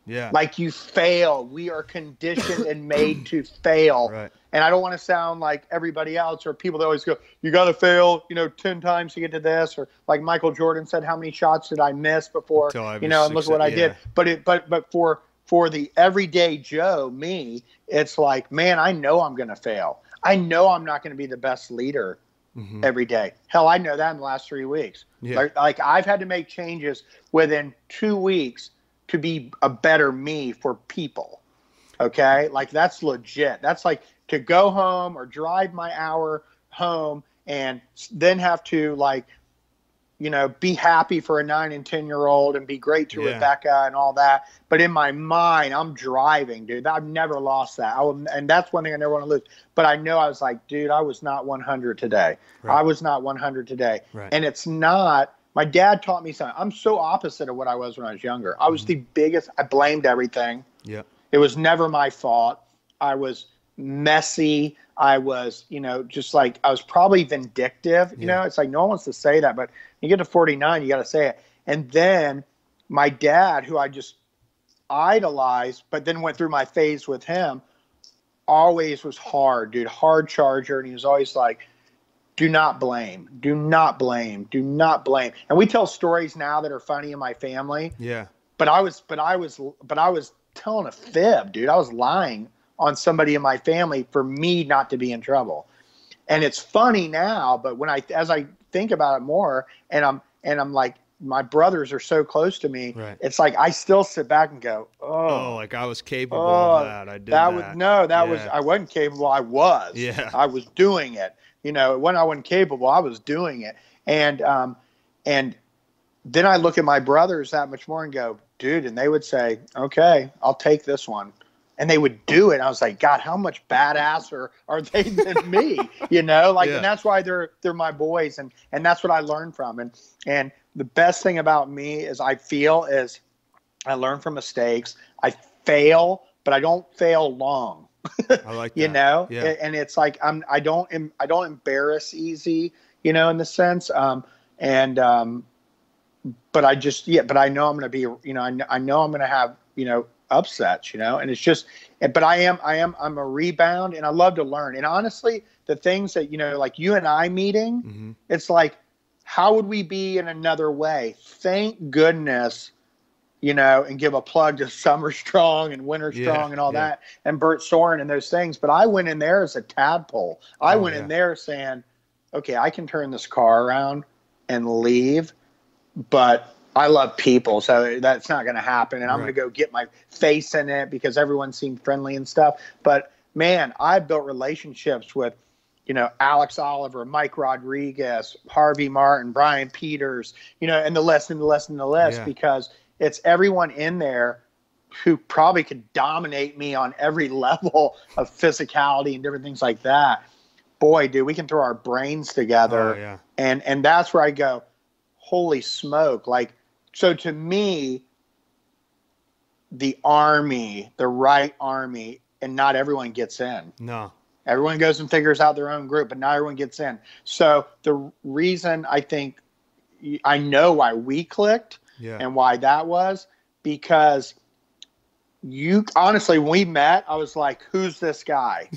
Yeah. Like you fail. We are conditioned and made to fail. Right. And I don't want to sound like everybody else or people that always go, you got to fail, 10 times to get to this. Or like Michael Jordan said, how many shots did I miss before, and look what I did. But for the everyday Joe, me, it's like, man, I know I'm going to fail. I know I'm not going to be the best leader every day. Hell, I know that in the last 3 weeks. Yeah. Like I've had to make changes within 2 weeks to be a better me for people. Okay. Like that's legit. That's like to go home or drive my hour home and then have to be happy for a 9 and 10-year-old and be great to Rebecca and all that. But in my mind, I'm driving, dude. I've never lost that. And that's one thing I never want to lose. But I know I was like, dude, I was not 100 today. Right. I was not 100 today. Right. And it's not. My dad taught me something. I'm so opposite of what I was when I was younger. I was the biggest. I blamed everything. Yeah. It was never my fault. I was messy. I was, just like I was probably vindictive. It's like no one wants to say that, but you get to 49, you got to say it. And then my dad, who I just idolized, but then went through my phase with him, always was hard, dude, hard charger. And he was always like, do not blame, do not blame, do not blame. And we tell stories now that are funny in my family. Yeah. But I was telling a fib, dude. I was lying on somebody in my family for me not to be in trouble. And it's funny now, but as I think about it more, and I'm like, my brothers are so close to me. Right. It's like I still sit back and go, oh, like I was capable of that. I did that. I wasn't capable. I was. Yeah. I was doing it. When I wasn't capable, I was doing it. And then I look at my brothers that much more and go, dude, and they would say, okay, I'll take this one. And they would do it. I was like, God, how much badasser are they than me? And that's why they're my boys. And that's what I learned from. And the best thing about me is I learn from mistakes. I fail, but I don't fail long. I like that. Yeah. And it's like I don't embarrass easy, in the sense. But I know I'm going to be, I know I'm going to have, upsets, and it's just, but I'm a rebound, and I love to learn. And honestly, the things that, like you and I meeting, it's like, how would we be in another way? Thank goodness, and give a plug to Summer Strong and Winter Strong and all that, and Bert Soren and those things. But I went in there as a tadpole. I went in there saying, okay, I can turn this car around and leave, but I love people, so that's not going to happen. And I'm Right. going to go get my face in it because everyone seemed friendly and stuff. But man, I built relationships with, Alex Oliver, Mike Rodriguez, Harvey Martin, Brian Peters, and the list and the list and the list, Yeah. because it's everyone in there who probably could dominate me on every level of physicality and different things like that. Boy, dude, we can throw our brains together. Oh, yeah. And that's where I go, holy smoke. Like, so to me, the Army, the right Army, and not everyone gets in. No. Everyone goes and figures out their own group, but not everyone gets in. So the reason I know why we clicked and why that was, because honestly, when we met, I was like, who's this guy?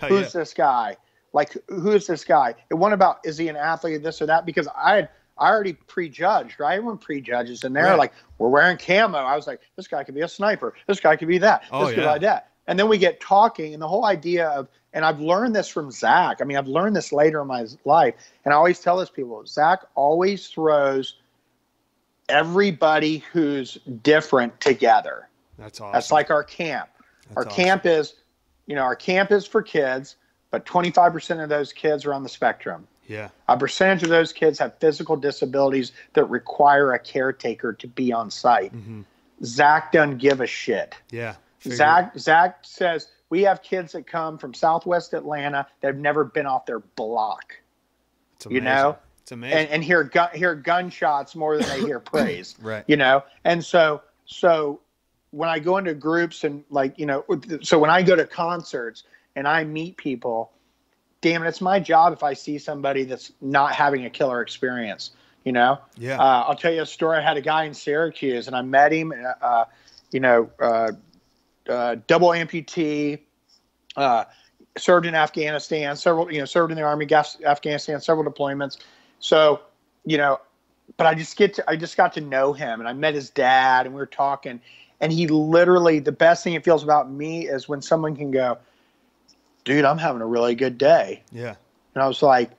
Who's this guy? Like, who's this guy? It wasn't about, is he an athlete, this or that? Because I already prejudged, right? Everyone prejudges, and they're like, we're wearing camo. I was like, this guy could be a sniper. This guy could be that. This could be like that. And then we get talking, and the whole idea of, and I've learned this from Zach. I mean, I've learned this later in my life, and I always tell this people, Zach always throws everybody who's different together. That's awesome. That's like our camp. Our camp is for kids, but 25% of those kids are on the spectrum. Yeah. A percentage of those kids have physical disabilities that require a caretaker to be on site. Mm-hmm. Zach doesn't give a shit. Yeah. Zach says, we have kids that come from Southwest Atlanta that have never been off their block. It's amazing. It's amazing. And hear gunshots more than they hear praise. Right. And so when I go into groups and so when I go to concerts and I meet people, damn it, it's my job if I see somebody that's not having a killer experience, Yeah. I'll tell you a story. I had a guy in Syracuse, and I met him, double amputee, served in Afghanistan, served in the Army, Afghanistan, several deployments. So, but I just got to know him, and I met his dad, and we were talking, and he literally, the best thing it feels about me is when someone can go, dude, I'm having a really good day. Yeah. And I was like,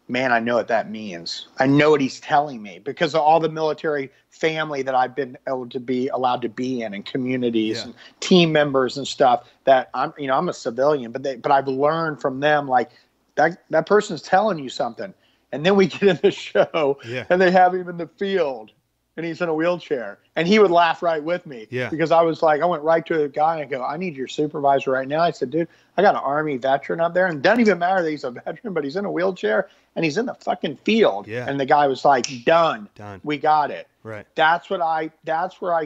man, I know what that means. I know what he's telling me because of all the military family that I've been able to be allowed to be in, and communities and team members and stuff that I'm a civilian, but I've learned from them, like that person's telling you something. And then we get in the show and they have him in the field and he's in a wheelchair, and he would laugh right with me because I was like, I went right to the guy and I go, I need your supervisor right now. I said, dude, I got an Army veteran up there, and it doesn't even matter that he's a veteran, but he's in a wheelchair and he's in the fucking field. Yeah. And the guy was like, done. We got it. Right. That's where I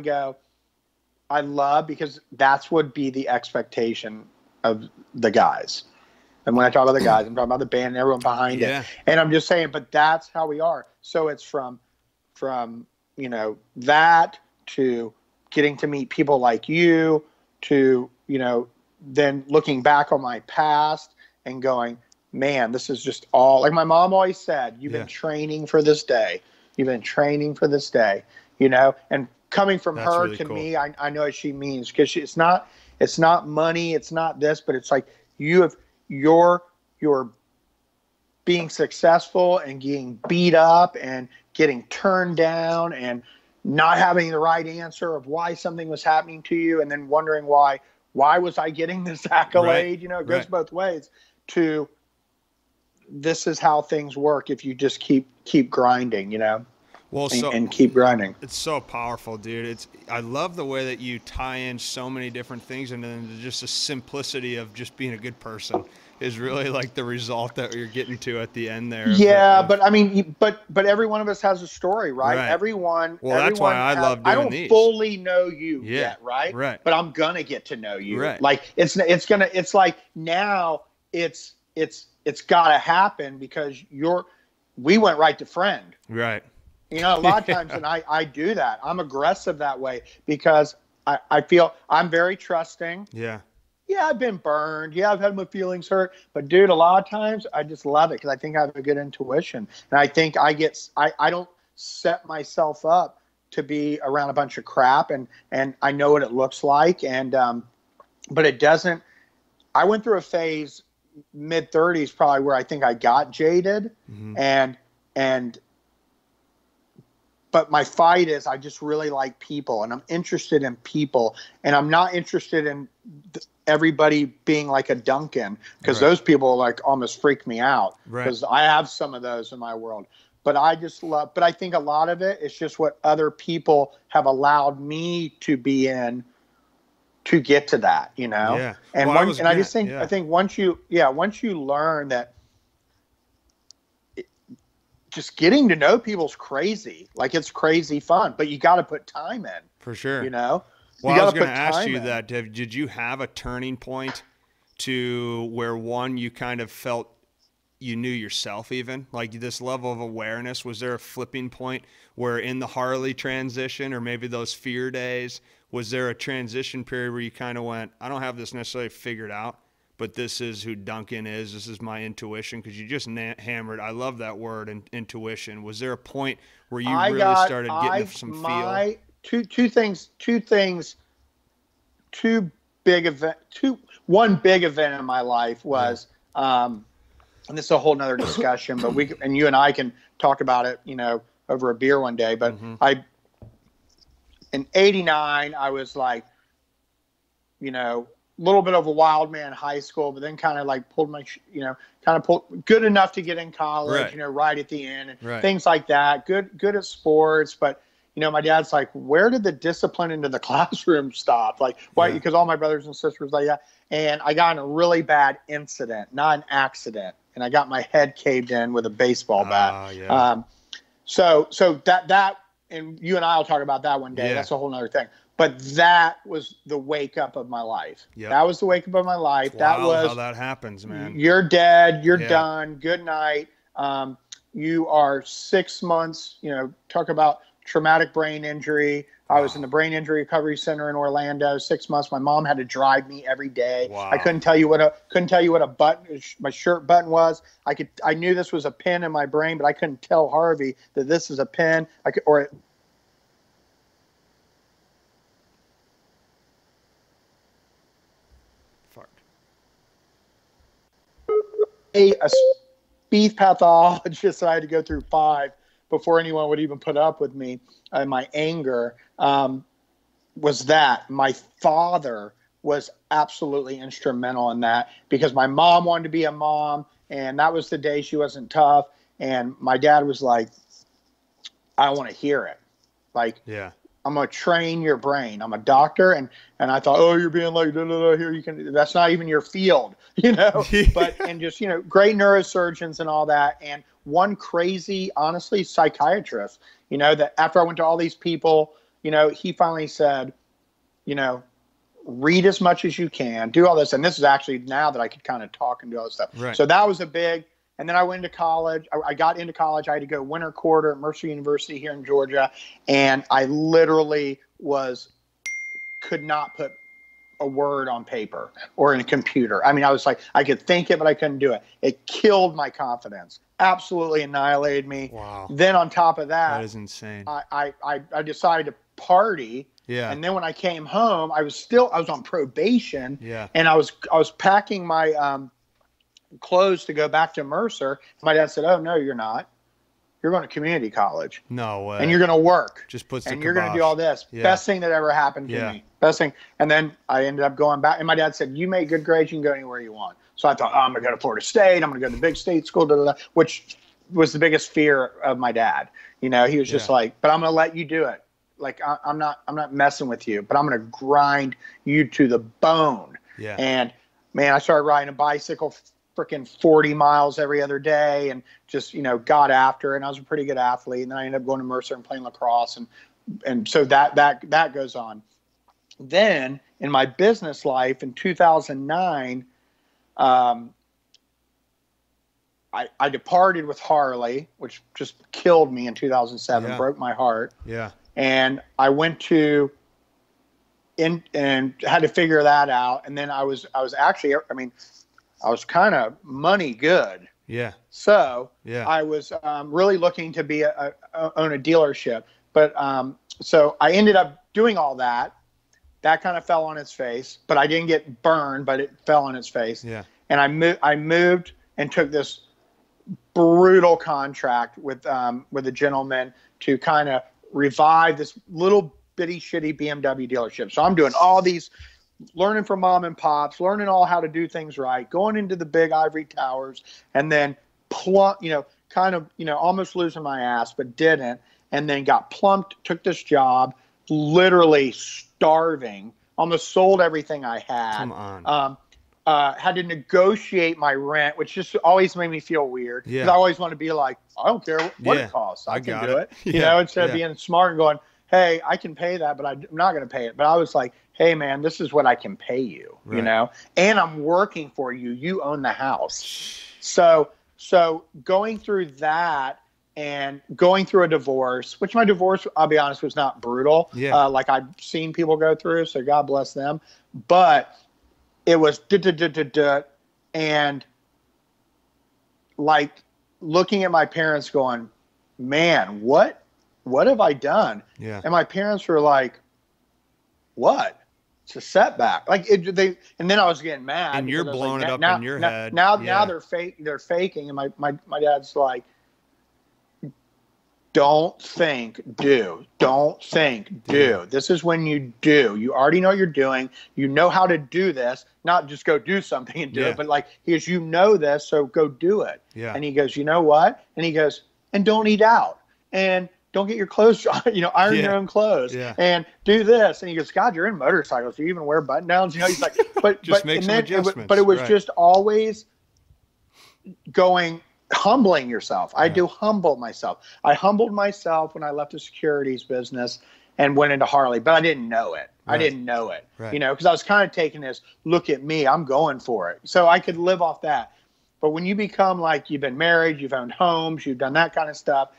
go, I love, because that's would be the expectation of the guys. And when I talk about the guys, I'm talking about the band and everyone behind it. And I'm just saying, but that's how we are. So it's from that to getting to meet people like you to, then looking back on my past and going, man, this is just all, like my mom always said, you've been training for this day. You've been training for this day, and coming from That's her really to cool. me, I know what she means, because it's not money. It's not this, but it's like you're being successful and getting beat up and getting turned down and not having the right answer of why something was happening to you, and then wondering why was I getting this accolade? It goes both ways. To this is how things work if you just keep grinding, and keep grinding. It's so powerful, dude. I love the way that you tie in so many different things, and then just the simplicity of just being a good person is really like the result that you're getting to at the end there. Yeah, but I mean, but every one of us has a story, right? Everyone. Well, that's why I love doing these. I don't fully know you yet, right? Right. But I'm gonna get to know you. Right. Like it's like now it's gotta happen because we went right to friend. Right. A lot of times, and I do that. I'm aggressive that way because I feel I'm very trusting. Yeah. Yeah, I've been burned. Yeah, I've had my feelings hurt. But, dude, a lot of times I just love it because I think I have a good intuition. And I think I don't set myself up to be around a bunch of crap. And I know what it looks like. And but it doesn't – I went through a phase, mid-30s probably, where I think I got jaded. Mm-hmm. And but my fight is I just really like people, and I'm interested in people, and I'm not interested in everybody being like a Duncan, because those people like almost freak me out, because I have some of those in my world. But I just love, but I think a lot of it is just what other people have allowed me to be in to get to that, you know? Yeah. And well, I just think, I think once you learn that, just getting to know people's crazy. Like, it's crazy fun, but you got to put time in. For sure. You know? Well, I was going to ask you that. Did you have a turning point to where, one, you kind of felt you knew yourself even? Like, this level of awareness, was there a flipping point where in the Harley transition, or maybe those fear days, was there a transition period where you kind of went, I don't have this necessarily figured out, but this is who Duncan is. This is my intuition. Because you just hammered. I love that word, intuition. Was there a point where you started getting some feel? One big event in my life was, and this is a whole nother discussion, but you and I can talk about it, you know, over a beer one day. But in '89, I was like, you know, little bit of a wild man in high school, but then kind of like pulled good enough to get in college, you know, right at the end, and things like that. Good at sports, but you know, my dad's like, where did the discipline into the classroom stop? Like, why? Because all my brothers and sisters like that, and I got in a really bad incident, not an accident, and I got my head caved in with a baseball bat. So that, and you and I will talk about that one day. That's a whole nother thing. But that was the wake up of my life. That was the wake up of my life. That was how that happens, man. You're dead. You're done. Good night. You are 6 months. You know, talk about traumatic brain injury. I was in the brain injury recovery center in Orlando. 6 months. My mom had to drive me every day. I couldn't tell you what a button, my shirt button was. I knew this was a pin in my brain, but I couldn't tell Harvey that this is a pin. A speech pathologist, I had to go through 5 before anyone would even put up with me and my anger, was that my father was absolutely instrumental in that, because my mom wanted to be a mom, and that was the day she wasn't tough, and my dad was like, I want to hear it. Like, I'm going to train your brain. I'm a doctor. And I thought, oh, you're being like, here, you can, that's not even your field, you know, and just, you know, great neurosurgeons and all that. And one crazy, honestly, psychiatrist, you know, that after I went to all these people, you know, he finally said, you know, read as much as you can, do all this. And this is actually now that I could kind of talk and do all this stuff. So that was a big. And then I went to college. I got into college. I had to go winter quarter at Mercer University here in Georgia. And I literally could not put a word on paper or in a computer. I mean, I was like, I could think it, but I couldn't do it. It killed my confidence. Absolutely annihilated me. Wow. Then on top of that is insane. I decided to party. And then when I came home, I was on probation. And I was packing my clothes to go back to Mercer. My dad said, oh, no, you're not. You're going to community college. No way. And you're going to work. Just puts the and you're going to do all this. Best thing that ever happened to me. Best thing. And then I ended up going back. And my dad said, you make good grades, you can go anywhere you want. So I thought, I'm going to go to Florida State. I'm going to go to the big state school, which was the biggest fear of my dad. You know, he was just like, but I'm going to let you do it. Like, I'm not messing with you, but I'm going to grind you to the bone. And man, I started riding a bicycle freaking 40 miles every other day, and just, you know, got after it. And I was a pretty good athlete. And then I ended up going to Mercer and playing lacrosse. And so that goes on. Then in my business life in 2009, I departed with Harley, which just killed me in 2007, broke my heart. And I went and had to figure that out. And then I was actually, I mean, I was kind of money good. So I was really looking to own a dealership. But so I ended up doing all that. That kind of fell on its face. But I didn't get burned, but it fell on its face. And I moved and took this brutal contract with a gentleman to kind of revive this little bitty shitty BMW dealership. So I'm doing all these, learning from mom and pops, learning all how to do things right, going into the big ivory towers, and then almost losing my ass, but didn't. And then got plumped, took this job, literally starving, almost sold everything I had. Come on. Had to negotiate my rent, which just always made me feel weird. Yeah. Because I always want to be like, I don't care what it costs. I can do it. Yeah. Instead of being smart and going, hey, I can pay that, but I'm not going to pay it. But I was like, hey, man, this is what I can pay you, right. And I'm working for you. You own the house. So going through that and going through a divorce, which my divorce, I'll be honest, was not brutal. Yeah. Like I've seen people go through, so God bless them. But it was and like looking at my parents going, man, what have I done? Yeah. And my parents were like, what? It's a setback. Like and then I was getting mad. And you're blowing it up in your head. Now they're faking. And my dad's like, don't think, do. Don't think, do. This is when you do. You already know what you're doing. You know how to do this. Not just go do something and do it, but like, he goes, you know this, so go do it. Yeah. And he goes, you know what? And he goes, and don't eat out. And don't get your clothes, iron your own clothes. Yeah. And do this. And he goes, God, you're in motorcycles. Do you even wear button downs? He's like, but just make some adjustments. But it was just always going, humbling yourself. I do humble myself. I humbled myself when I left the securities business and went into Harley, but I didn't know it. Right. I didn't know it, right. Because I was kind of taking this, look at me, I'm going for it. So I could live off that. But when you become like, you've been married, you've owned homes, you've done that kind of stuff,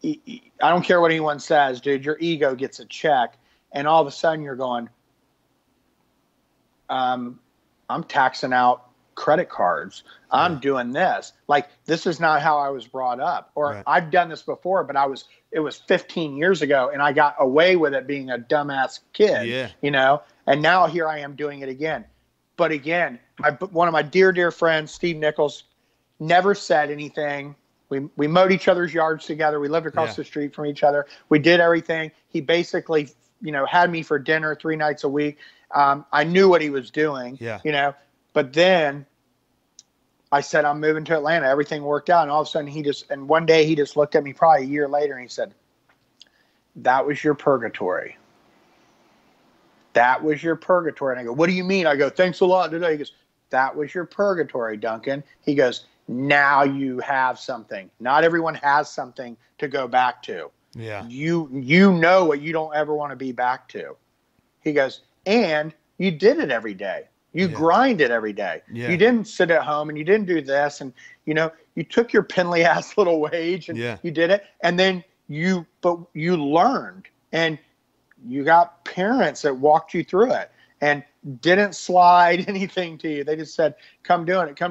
I don't care what anyone says, dude, your ego gets a check. And all of a sudden you're going, I'm taxing out credit cards. I'm doing this. Like, this is not how I was brought up. Or I've done this before, but it was 15 years ago and I got away with it being a dumbass kid, and now here I am doing it again. But again, one of my dear friends, Steve Nichols, never said anything. We mowed each other's yards together. We lived across the street from each other. We did everything. He basically, had me for dinner 3 nights a week. I knew what he was doing, but then I said, I'm moving to Atlanta. Everything worked out. And all of a sudden one day he just looked at me probably a year later and he said, that was your purgatory. That was your purgatory. And I go, what do you mean? I go, thanks a lot today. He goes, that was your purgatory, Duncan. He goes, now you have something. Not everyone has something to go back to. Yeah. You know what you don't ever want to be back to. He goes, and you did it every day. You grind it every day. Yeah. You didn't sit at home and you didn't do this. And, you took your piddly ass little wage and you did it. And then you learned and you got parents that walked you through it and didn't slide anything to you. They just said, come do it.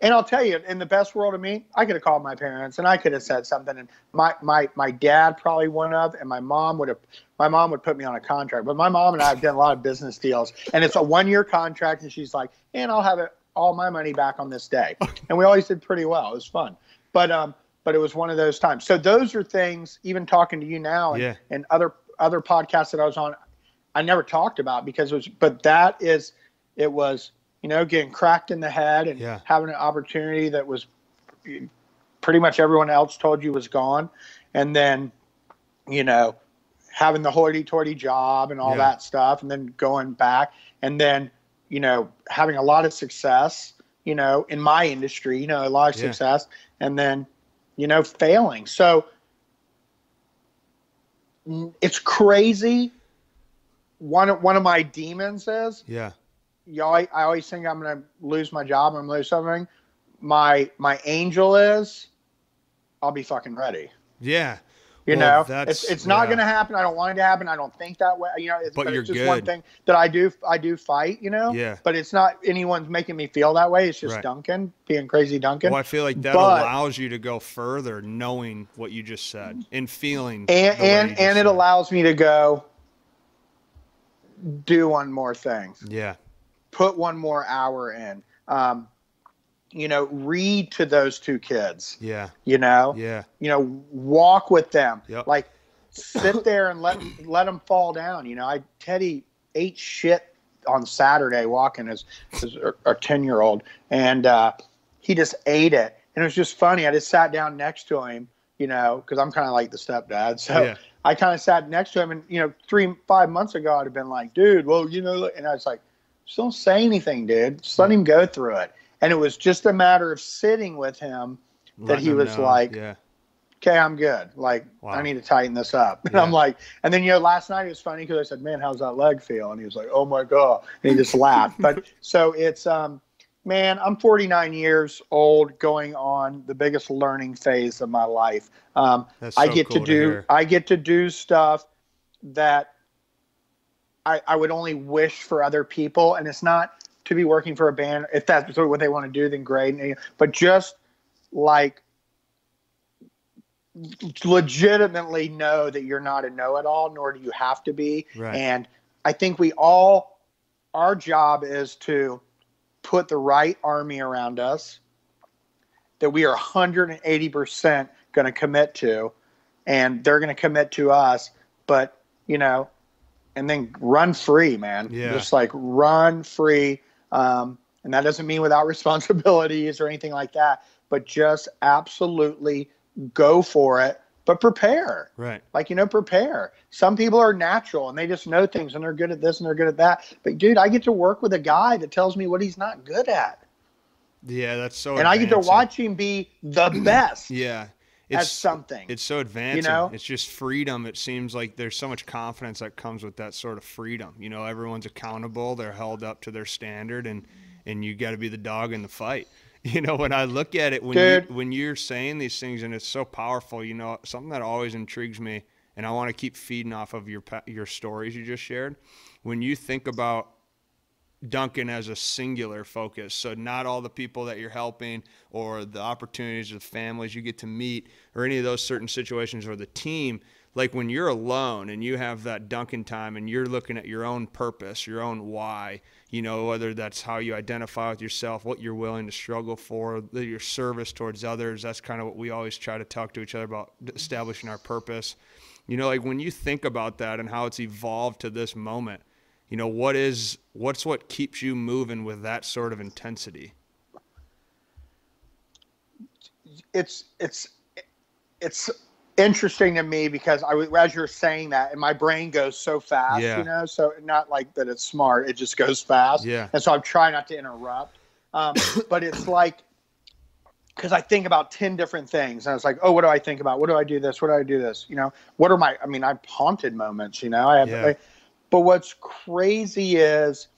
And I'll tell you, in the best world of me, I could have called my parents and I could have said something. And my dad probably wouldn't have, and my mom would put me on a contract. But my mom and I have done a lot of business deals, and it's a 1-year contract. And she's like, and I'll have all my money back on this day. And we always did pretty well. It was fun. But it was one of those times. So those are things, even talking to you now and other podcasts that I was on, I never talked about because it was getting cracked in the head and having an opportunity that was pretty much everyone else told you was gone. And then, having the hoity-toity job and all that stuff, and then going back and then, having a lot of success, in my industry, a lot of success, and then, failing. So it's crazy. One of my demons is, I always think I'm going to lose my job. I'm going to lose something. My angel is, I'll be fucking ready. Yeah. It's not going to happen. I don't want it to happen. I don't think that way. But you're it's just good. one thing that I do fight, but it's not anyone's making me feel that way. It's just Duncan being crazy Duncan. Well, I feel like that allows you to go further knowing what you just said and feeling. And it allows me to go do one more thing. Yeah. Put one more hour in, read to those 2 kids, walk with them. Yep. Like sit there and let him fall down. You know, Teddy ate shit on Saturday walking as our 10-year-old, and he just ate it. And it was just funny. I just sat down next to him, you know, because I'm kind of like the stepdad. So I kind of sat next to him, and, you know, 3-5 months ago, I'd have been like, dude, well, you know, and I was like, just don't say anything, dude. Just let him go through it. And it was just a matter of sitting with him that he was like, okay, I'm good. Like, I need to tighten this up. And I'm like, and then, you know, last night it was funny because I said, man, how's that leg feel? And he was like, oh my God. And he just laughed. But so it's, man, I'm 49 years old, going on the biggest learning phase of my life. I get to do stuff that I would only wish for other people. And it's not to be working for a band. If that's what they want to do, then great. But just like legitimately know that you're not a know-it-all, nor do you have to be. Right. And I think our job is to put the right army around us that we are 180% going to commit to, and they're going to commit to us, but, you know, and then run free, man. Just like run free. And that doesn't mean without responsibilities or anything like that, but just absolutely go for it, but prepare. Right. Like, you know, prepare. Some people are natural and they just know things and they're good at this and they're good at that. But dude, I get to work with a guy that tells me what he's not good at. Yeah, that's so And advancing. I get to watch him be the best. At something. It's so advancing. You know? It's just freedom. It seems like there's so much confidence that comes with that sort of freedom. You know, everyone's accountable. They're held up to their standard, and you got to be the dog in the fight. You know, when I look at it, when you're saying these things, and it's so powerful, you know, something that always intrigues me, and I want to keep feeding off of your stories you just shared. When you think about Duncan as a singular focus, so not all the people that you're helping or the opportunities or the families you get to meet or any of those certain situations or the team, like when you're alone and you have that Duncan time and you're looking at your own purpose, your own why, you know, whether that's how you identify with yourself, what you're willing to struggle for, your service towards others. That's kind of what we always try to talk to each other about, establishing our purpose. You know, like when you think about that and how it's evolved to this moment, you know, what's what keeps you moving with that sort of intensity? It's interesting to me because as you're saying that, and my brain goes so fast, you know, so not like that it's smart, it just goes fast. And so I'm trying not to interrupt. But it's like, because I think about 10 different things, and it's like, oh, what do I think about? What do I do this? What do I do this? You know, I've haunted moments, you know, but what's crazy is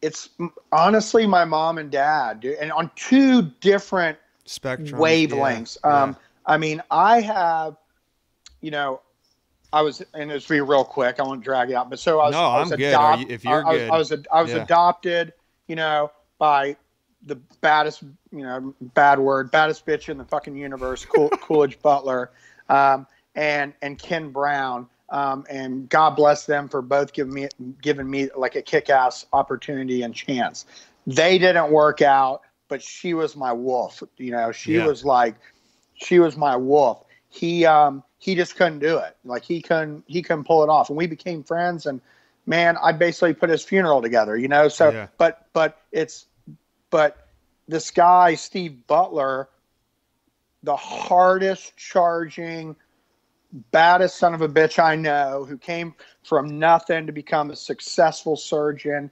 it's honestly my mom and dad, dude, and on two different spectrums, wavelengths. I mean, I have, you know, and it's be real quick, I won't drag it out, but so I was adopted. If you're good. I was adopted, you know, by the baddest, you know, baddest bitch in the fucking universe, Coolidge Butler, and Ken Brown. And God bless them for both giving me like a kick-ass opportunity and chance. They didn't work out, but she was my wolf. You know, she was my wolf. He just couldn't do it. Like he couldn't pull it off. And we became friends, and man, I basically put his funeral together, you know? So, but this guy, Steve Butler, the hardest charging, baddest son of a bitch I know, who came from nothing to become a successful surgeon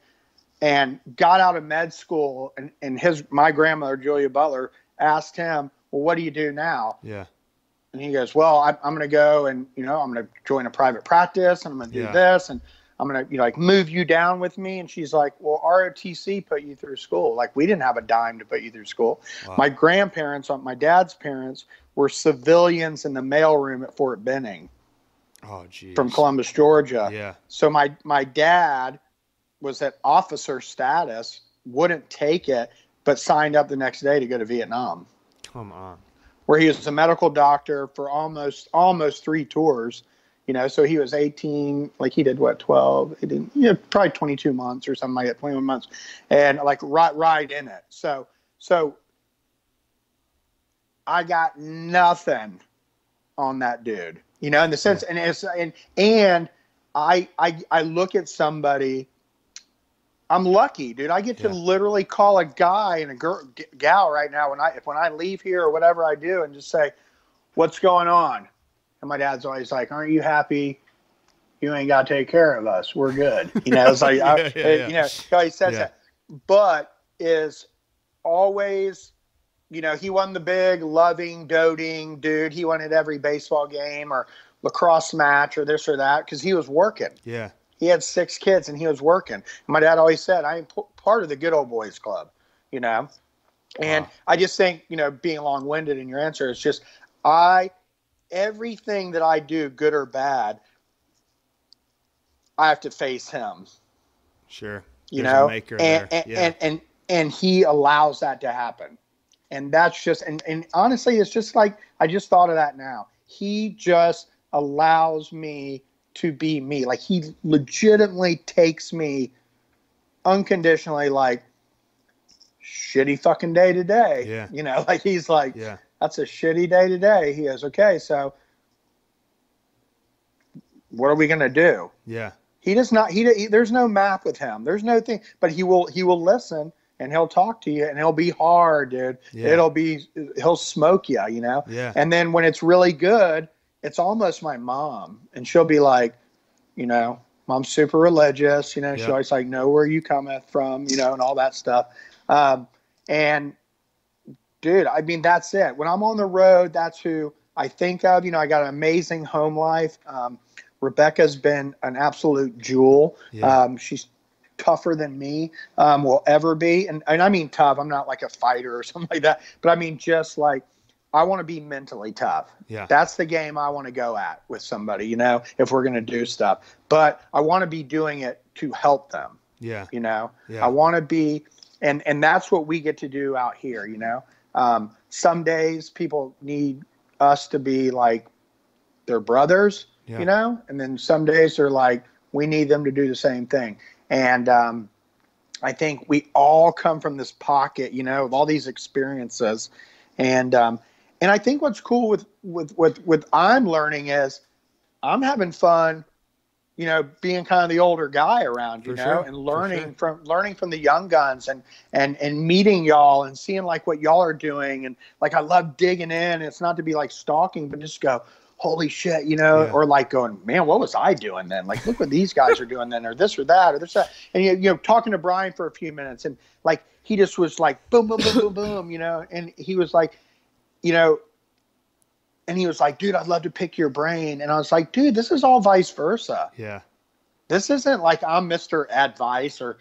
and got out of med school, and my grandmother, Julia Butler, asked him, well, what do you do now? And he goes, well, I'm going to go and, you know, I'm going to join a private practice, and I'm going to do this, and I'm going to, you know, like move you down with me. And she's like, well, ROTC put you through school. Like, we didn't have a dime to put you through school. Wow. My grandparents, my dad's parents, were civilians in the mailroom at Fort Benning. Oh, geez. From Columbus, Georgia. So my dad was at officer status, wouldn't take it, but signed up the next day to go to Vietnam. Come on. Where he was a medical doctor for almost 3 tours. You know, so he was 18, like he did what, 12, 18, you know, probably 22 months or something like that, 21 months. And like right in it. So I got nothing on that dude, you know, in the sense, and I look at somebody. I'm lucky, dude. I get to literally call a guy and a gal right now when I leave here or whatever I do and just say, "What's going on?" And my dad's always like, "Aren't you happy? You ain't got to take care of us. We're good." You know, it's like, you know, he always says that. But is always, you know, he wasn't the big, loving, doting dude. He won at every baseball game or lacrosse match or this or that because he was working. Yeah. He had 6 kids and he was working. And my dad always said, I am part of the good old boys club, you know? And I just think, you know, being long-winded in your answer is just, everything that I do, good or bad, I have to face him. Sure. You There's know? a maker there. And he allows that to happen. And that's just, and honestly, it's just like, I just thought of that now. He just allows me to be me. Like, he legitimately takes me unconditionally, like, shitty fucking day today. Yeah. You know, like, he's like, that's a shitty day today. He goes, okay, so what are we going to do? Yeah. He does not, there's no map with him. There's no thing, but he will listen and he'll talk to you and he'll be hard, dude. Yeah. He'll smoke you, you know? Yeah. And then when it's really good, it's almost my mom, and she'll be like, you know, Mom's super religious, you know, she always like, know where you cometh from, you know, and all that stuff. And dude, I mean, that's it. When I'm on the road, that's who I think of. You know, I got an amazing home life. Rebecca's been an absolute jewel. Yeah. She's tougher than me will ever be. And I mean tough. I'm not like a fighter or something like that. But I mean, just like, I want to be mentally tough. Yeah. That's the game I want to go at with somebody, you know, if we're going to do stuff. But I want to be doing it to help them. Yeah. You know, I want to be, and that's what we get to do out here, you know. Some days people need us to be like their brothers, you know, and then some days they're like, we need them to do the same thing. And I think we all come from this pocket, you know, of all these experiences. And I think what's cool with what I'm learning is I'm having fun, you know, being kind of the older guy around, you know, and learning from the young guns and meeting y'all and seeing like what y'all are doing. And like, I love digging in. It's not to be like stalking, but just go, holy shit, you know, or like going, man, what was I doing then? Like, look what these guys are doing then, or this or that, or this, that. And, you know, talking to Brian for a few minutes and like, he just was like, boom, boom, boom, boom, boom, you know, and he was like, you know, and he was like, dude, I'd love to pick your brain. And I was like, dude, this is all vice versa. Yeah. This isn't like I'm Mr. Advice or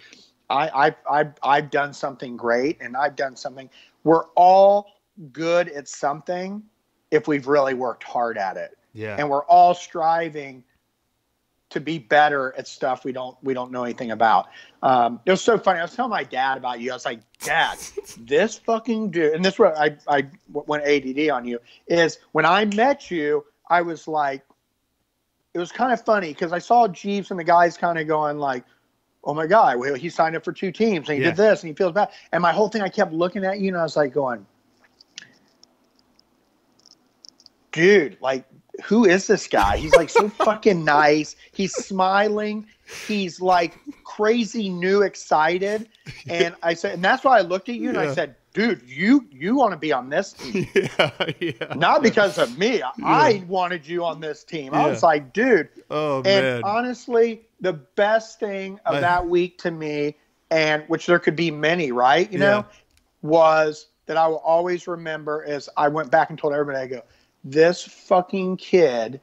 I've done something great and I've done something. We're all good at something if we've really worked hard at it. Yeah. And we're all striving to be better at stuff we don't know anything about. It was so funny. I was telling my dad about you. I was like, Dad, this fucking dude, and this is what I went ADD on you, is when I met you, I was like, it was kind of funny because I saw Jeeves and the guys kind of going like, oh my God, well, he signed up for 2 teams and he did this and he feels bad. And my whole thing, I kept looking at you and I was like going, dude, like, who is this guy? He's like so fucking nice. He's smiling. He's like crazy new excited. And I said, and that's why I looked at you and I said, dude, you want to be on this team. Not because of me. I wanted you on this team. I was like, dude. Oh, man. And honestly, the best thing of that week to me, and which there could be many, right? You know, was that I will always remember is I went back and told everybody, I go, this fucking kid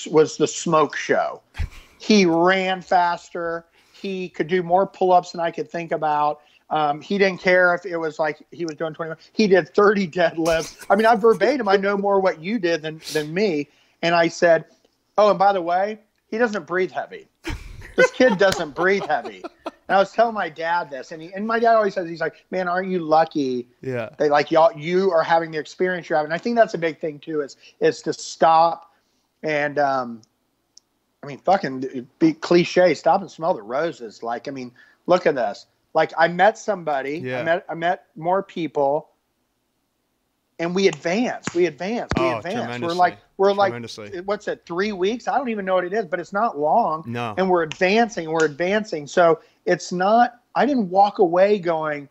was the smoke show. He ran faster. He could do more pull-ups than I could think about. He didn't care if it was like he was doing 21. He did 30 deadlifts. I mean, I verbatim, I know more what you did than me. And I said, oh, and by the way, he doesn't breathe heavy. This kid doesn't breathe heavy. And I was telling my dad this, and my dad always says, he's like, man, aren't you lucky? Yeah. They like you are having the experience you're having. I think that's a big thing too, is to stop and, I mean, fucking be cliche, stop and smell the roses. Like, I mean, look at this. Like, I met somebody, I met more people, and we advance. We're like, what's it, 3 weeks? I don't even know what it is, but it's not long. No. And we're advancing. So it's not, I didn't walk away going,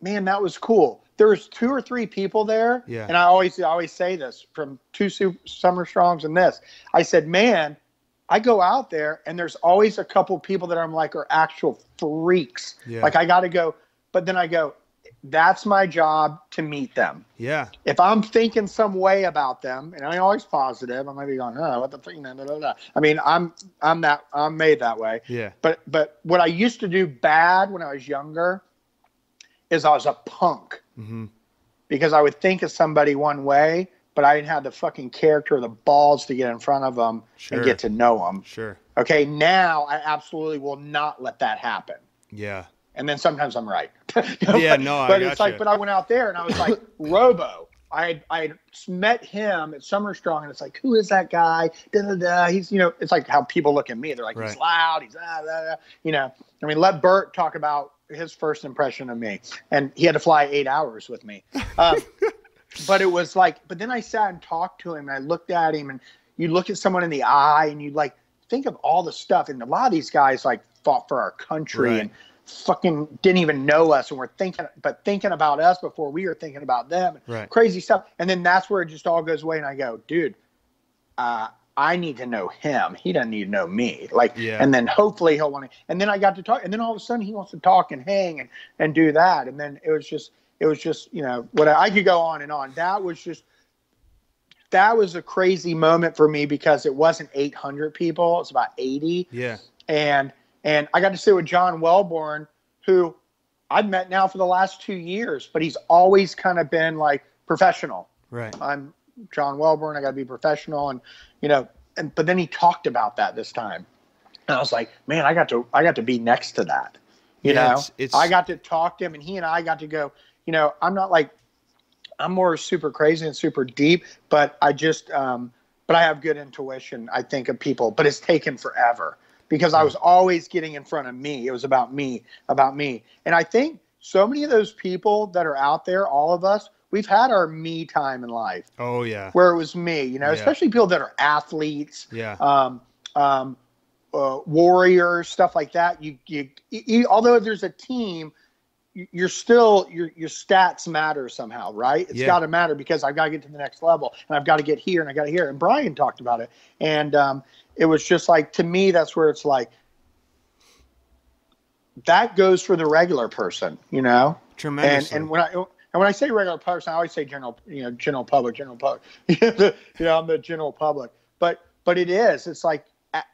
man, that was cool. There was 2 or 3 people there. Yeah. And I always say this from 2 Summer Strongs and this. I said, man, I go out there and there's always a couple people that I'm like are actual freaks. Yeah. Like I got to go. But then I go, that's my job to meet them. Yeah. If I'm thinking some way about them, and I'm always positive, I might be going, oh, what the fuck? I mean, I'm made that way. Yeah. But what I used to do bad when I was younger is I was a punk. Mm-hmm. Because I would think of somebody one way, but I didn't have the fucking character or the balls to get in front of them and get to know them. Sure. Okay, now I absolutely will not let that happen. Yeah. And then sometimes I'm right. Yeah, no, but it's like, but I went out there and I was like, Robo. I met him at Summer Strong, and it's like, who is that guy? Da, da, da. He's, it's like how people look at me. They're like, he's loud. He's I mean, let Bert talk about his first impression of me, and he had to fly 8 hours with me. But it was like, but then I sat and talked to him, and I looked at him, and you look at someone in the eye, and you like think of all the stuff. And a lot of these guys like fought for our country and fucking didn't even know us, and we're thinking about us before we were thinking about them. Crazy stuff. And then that's where it just all goes away. And I go, dude, I need to know him. He doesn't need to know me. And then hopefully he'll want to. And then I got to talk. And then all of a sudden he wants to talk and hang and do that. And then it was just what I could go on and on. That was a crazy moment for me because it wasn't 800 people. It was about 80. Yeah. And I got to sit with John Wellborn, who I've met now for the last 2 years, but he's always kind of been like professional. Right. I'm John Wellborn. I got to be professional. And, but then he talked about that this time. And I was like, man, I got to be next to that. I got to talk to him, and he and I got to go, I'm more super crazy and super deep, but I just, but I have good intuition, I think, of people, but it's taken forever. Because I was always getting in front of me. It was about me. And I think so many of those people that are out there, all of us, we've had our me time in life. Oh, yeah. Where it was me, especially people that are athletes, warriors, stuff like that. You although there's a team, you're still, your stats matter somehow, right? It's got to matter because I've got to get to the next level, and I've got to get here, and I got to here. And Brian talked about it. And, it was just like, to me, that's where it's like, that goes for the regular person, Tremendously. And when I say regular person, I always say general public. I'm the general public. But it is. It's like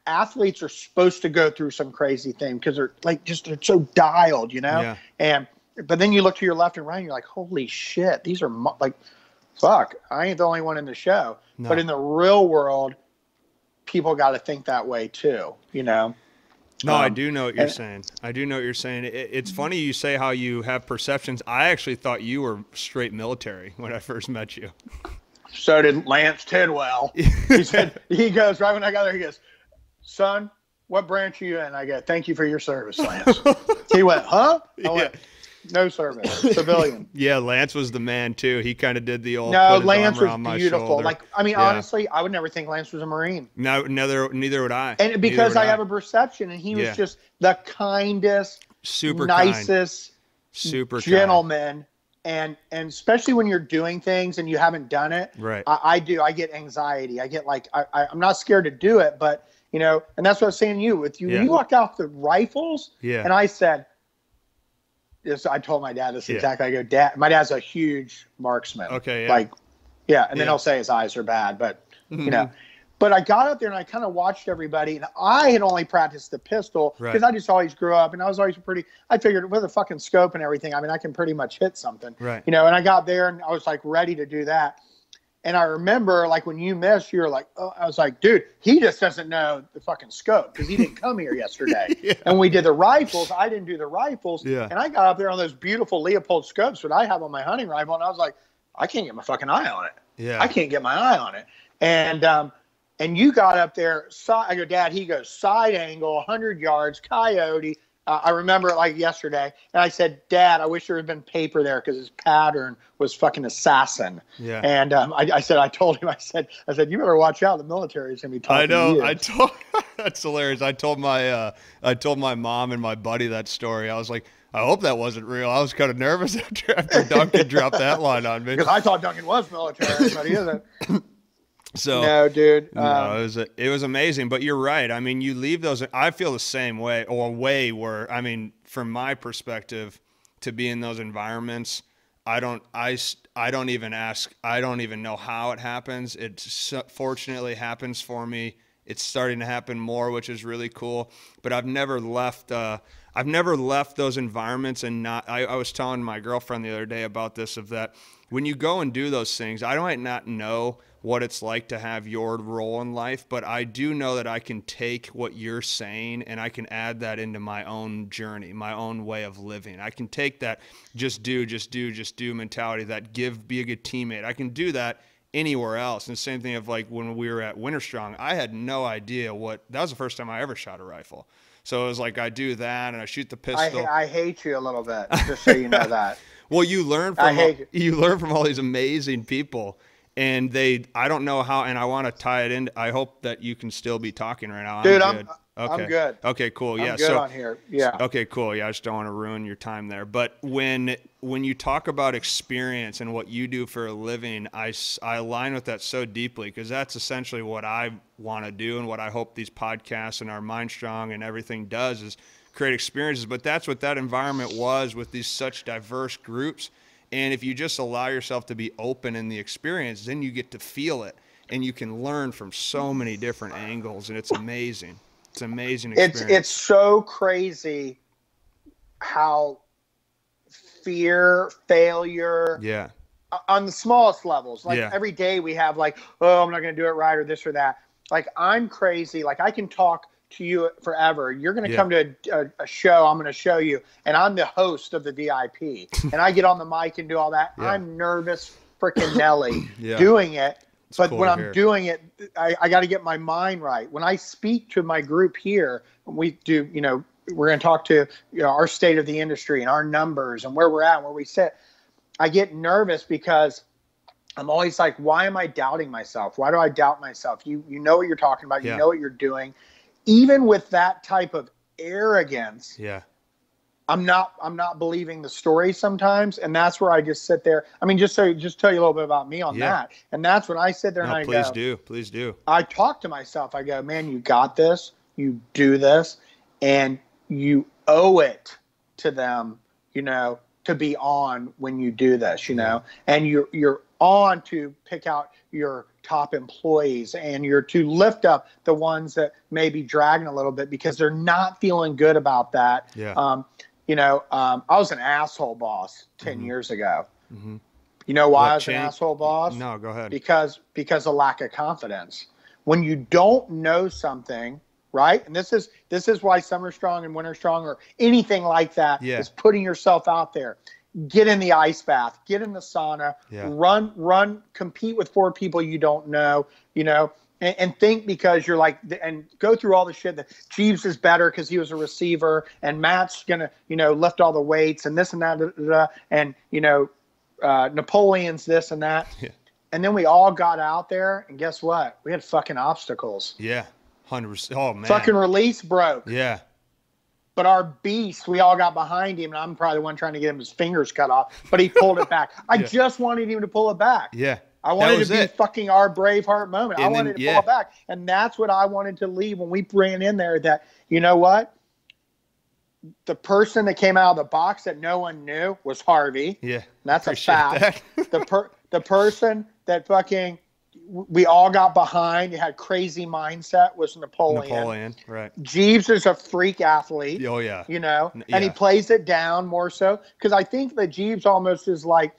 athletes are supposed to go through some crazy thing because they're like they're so dialed, Yeah. But then you look to your left and right, and you're like, holy shit, these are like, fuck, I ain't the only one in the show. No. But in the real world, people got to think that way too, No, I do know what you're saying. It's funny you say how you have perceptions. I actually thought you were straight military when I first met you. So did Lance Tidwell. He goes, right when I got there, he goes, son, what branch are you in? I go, thank you for your service, Lance. He went, huh? I went, no service, civilian. Yeah, Lance was the man too. He kind of did the old. No, Lance was beautiful. Honestly, I would never think Lance was a Marine. No, neither would I. And because I have a perception, and he was just the kindest, nicest, super gentleman. And especially when you're doing things and you haven't done it, right? I get anxiety. I get like I'm not scared to do it, but and that's what I was saying to you. When you walked out the rifles, and I said. I told my dad this exactly. I go, Dad, my dad's a huge marksman. Okay. Yeah. And then he'll say his eyes are bad, but but I got up there and I kind of watched everybody, and I had only practiced the pistol because I just always grew up, and I was always I figured with a fucking scope and everything, I mean, I can pretty much hit something, right? And I got there and I was like ready to do that. And I remember, like, when you missed, you were like, oh, I was like, dude, he just doesn't know the fucking scope because he didn't come here yesterday. And we did the rifles. I didn't do the rifles. Yeah. And I got up there on those beautiful Leopold scopes that I have on my hunting rifle. And I was like, I can't get my fucking eye on it. Yeah. I can't get my eye on it. And you got up there. I go, Dad, he goes, side angle, 100 yards, coyote, I remember it like yesterday, and I said, Dad, I wish there had been paper there because his pattern was fucking assassin. Yeah. And I told him, I said, you better watch out. The military is going to be talking to you. That's hilarious. I told my mom and my buddy that story. I was like, I hope that wasn't real. I was kind of nervous after Duncan dropped that line on me. Because I thought Duncan was military, but he isn't. So no, dude. No, it was amazing. But you're right. I mean, you leave those. I feel the same way, or a way where, I mean, from my perspective, to be in those environments, I don't even ask. I don't even know how it happens. It fortunately happens for me. It's starting to happen more, which is really cool. But I've never left. I've never left those environments and not. I was telling my girlfriend the other day about this, of that when you go and do those things, I might not know what it's like to have your role in life, but I do know that I can take what you're saying and I can add that into my own journey, my own way of living. I can take that just do mentality, that be a good teammate. I can do that anywhere else. And the same thing of like when we were at MindStrong, I had no idea that was the first time I ever shot a rifle. So it was like I do that and I shoot the pistol. I hate you a little bit, just so you know that. Well, you learn from all these amazing people. And I don't know how, and I want to tie it in. I hope that you can still be talking right now. Dude, I'm good. Okay, cool. Yeah. I'm good on here. Yeah. Okay, cool. Yeah, I just don't want to ruin your time there. But when you talk about experience and what you do for a living, I align with that so deeply, because that's essentially what I want to do and what I hope these podcasts and our MindStrong and everything does is create experiences. But that's what that environment was with these such diverse groups. And if you just allow yourself to be open in the experience, then you get to feel it and you can learn from so many different angles. And it's amazing. It's an amazing experience. It's so crazy how fear, failure, on the smallest levels, like every day we have like, oh, I'm not going to do it right or this or that. Like I'm crazy. Like I can talk to you forever. You're going to come to a show. I'm going to show you. And I'm the host of the VIP. And I get on the mic and do all that. Yeah. I'm nervous freaking Nelly doing it. It's but cool when I'm doing it, I got to get my mind right. When I speak to my group here, we do, we're going to talk to our state of the industry and our numbers and where we're at and where we sit. I get nervous because I'm always like, why am I doubting myself? Why do I doubt myself? You know what you're talking about. You know what you're doing. Even with that type of arrogance, I'm not believing the story sometimes, and that's where I just sit there. I mean, just tell you a little bit about me on that, and that's when I sit there and I go, please do. I talk to myself. I go, man, you got this. You do this, and you owe it to them, to be on when you do this, and you're on to pick out your top employees and you're to lift up the ones that may be dragging a little bit because they're not feeling good about that. I was an asshole boss 10 years ago. Mm-hmm. You know why I was an asshole boss? No, go ahead. Because of lack of confidence. When you don't know something, right? And this is why Summer Strong and Winter Strong or anything like that is putting yourself out there. Get in the ice bath, get in the sauna, run, compete with 4 people you don't know, and think because you're like, and go through all the shit that Jeeves is better because he was a receiver and Matt's going to, lift all the weights and this and that, and, Napoleon's this and that. Yeah. And then we all got out there and guess what? We had fucking obstacles. Yeah. 100%. Oh, man. Fucking release broke. Yeah. But our beast, we all got behind him, and I'm probably the one trying to get him his fingers cut off, but he pulled it back. I just wanted him to pull it back. Yeah. I wanted to be fucking our Braveheart moment. I wanted to pull it back. And that's what I wanted to leave when we ran in there, that, you know what? The person that came out of the box that no one knew was Harvey. Yeah. And that's a fact. The person that fucking we all got behind, you had crazy mindset, was Napoleon, right. Jeeves is a freak athlete. Oh, yeah. And he plays it down more so. Because I think that Jeeves almost is like,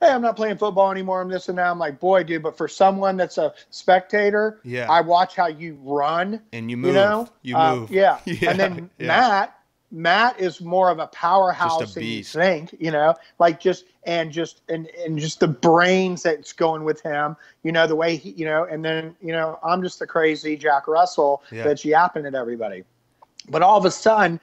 hey, I'm not playing football anymore. I'm this and that. I'm like, boy, dude. But for someone that's a spectator, I watch how you run. And you move. You move. Yeah. And then Matt is more of a powerhouse than you think, like just the brains that's going with him, the way he, and then, I'm just the crazy Jack Russell that's yapping at everybody. But all of a sudden,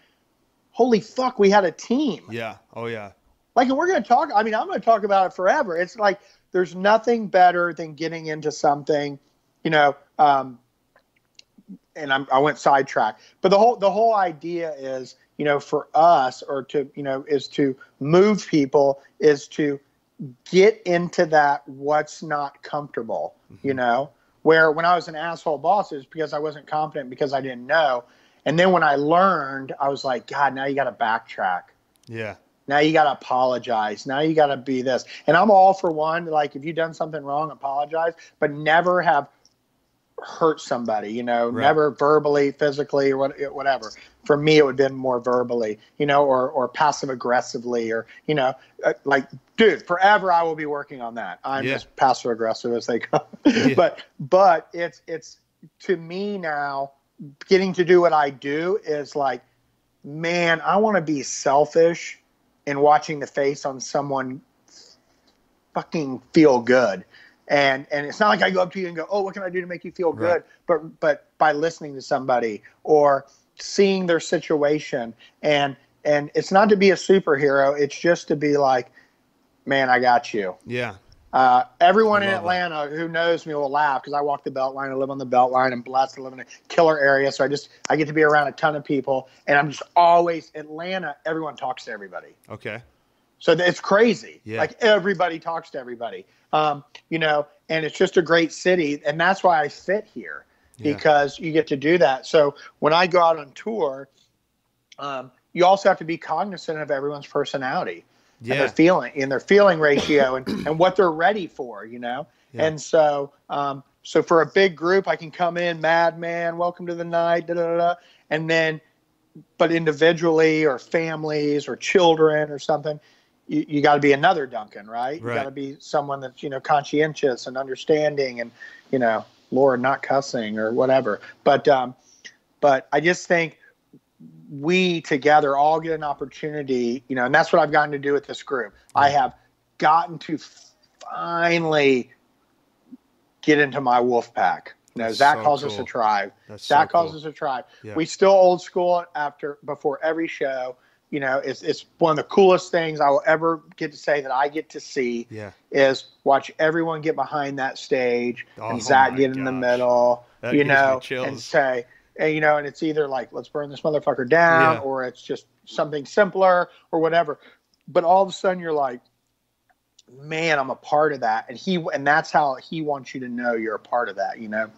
holy fuck, we had a team. Yeah. Oh, yeah. Like, and we're going to talk, I mean, I'm going to talk about it forever. It's like, there's nothing better than getting into something, you know, and I went sidetracked, but the whole idea is, you know, for us, or to, you know, is to move people, is to get into that what's not comfortable, you know, where when I was an asshole boss, it was because I wasn't confident, because I didn't know. And then when I learned, I was like, God, now you got to backtrack. Yeah. Now you got to apologize. Now you got to be this. And I'm all for one, like, if you've done something wrong, apologize, but never have hurt somebody, you know, right. Never verbally, physically, or whatever. For me, it would have been more verbally, you know, or passive aggressively, or, you know, like, dude, forever I will be working on that. I'm as passive aggressive as they come. But it's to me now, getting to do what I do is like, man, I want to be selfish in watching the face on someone fucking feel good. And it's not like I go up to you and go, oh, what can I do to make you feel good? But by listening to somebody or seeing their situation, and it's not to be a superhero. It's just to be like, man, I got you. Yeah. Everyone in Atlanta who knows me will laugh, because I walk the Beltline. I live on the Beltline. I'm blessed to live in a killer area. So I get to be around a ton of people, and I'm just always Atlanta. Everyone talks to everybody. Okay. So it's crazy. Yeah. Like, everybody talks to everybody, you know, and it's just a great city. And that's why I fit here, because you get to do that. So when I go out on tour, you also have to be cognizant of everyone's personality and their feeling ratio and what they're ready for, you know? Yeah. And so, so for a big group, I can come in, madman, welcome to the night, da, da, da, and then, but individually, or families or children or something, you got to be another Duncan, right? You got to be someone that's, you know, conscientious and understanding, and, you know, Lord, not cussing or whatever. But I just think we together all get an opportunity, you know, and that's what I've gotten to do with this group. I have gotten to finally get into my wolf pack. You know, Zach calls us a tribe. Zach calls us a tribe. Yeah. We still old school before every show. You know, it's one of the coolest things I will ever get to say that I get to see is watch everyone get behind that stage and Zach get in the middle, you know, and say, and, you know, and it's either like, let's burn this motherfucker down, or it's just something simpler or whatever. But all of a sudden you're like, man, I'm a part of that. And that's how he wants you to know you're a part of that, you know?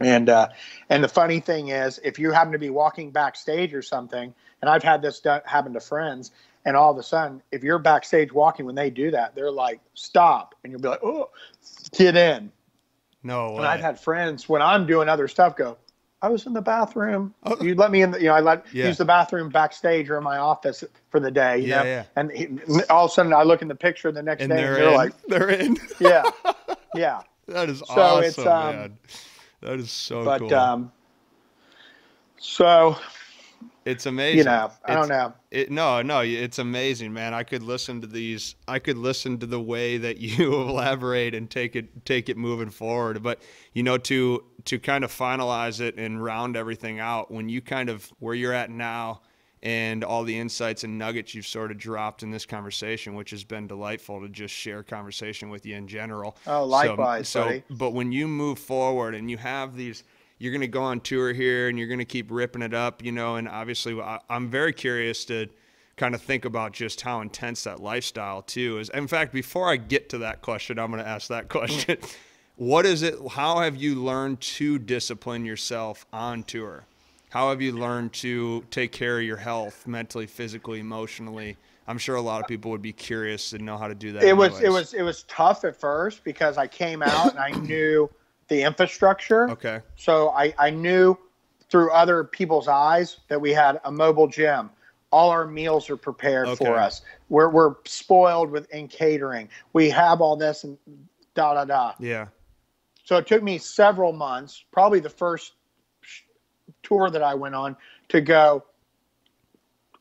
And the funny thing is, if you happen to be walking backstage or something, and I've had this happen to friends, and all of a sudden, if you're backstage walking, when they do that, they're like, stop. And you'll be like, oh, get in. No way. And I've had friends, when I'm doing other stuff, go, I was in the bathroom. You let me in, you know, I use the bathroom backstage or in my office for the day, you know? And all of a sudden I look in the picture the next day and they're like, they're in. Yeah. That is so awesome, it's, man. That is so cool. So it's amazing. You know, I don't know. No, it's amazing, man. I could listen to these. I could listen to the way that you elaborate and take it moving forward. But, you know, to kind of finalize it and round everything out, when you kind of where you're at now and all the insights and nuggets you've sort of dropped in this conversation, which has been delightful to just share conversation with you in general. Oh, likewise, buddy. But when you move forward and you have these, you're going to go on tour here and you're going to keep ripping it up, you know, and obviously I'm very curious to kind of think about just how intense that lifestyle too is. In fact, before I get to that question, I'm going to ask that question. What is it? How have you learned to discipline yourself on tour? How have you learned to take care of your health mentally, physically, emotionally? I'm sure a lot of people would be curious to know how to do that. It was tough at first because I came out and I knew the infrastructure. Okay. So I knew through other people's eyes that we had a mobile gym. All our meals are prepared for us. We're spoiled in catering. We have all this and da da da. Yeah. So it took me several months, probably the first tour that I went on, to go,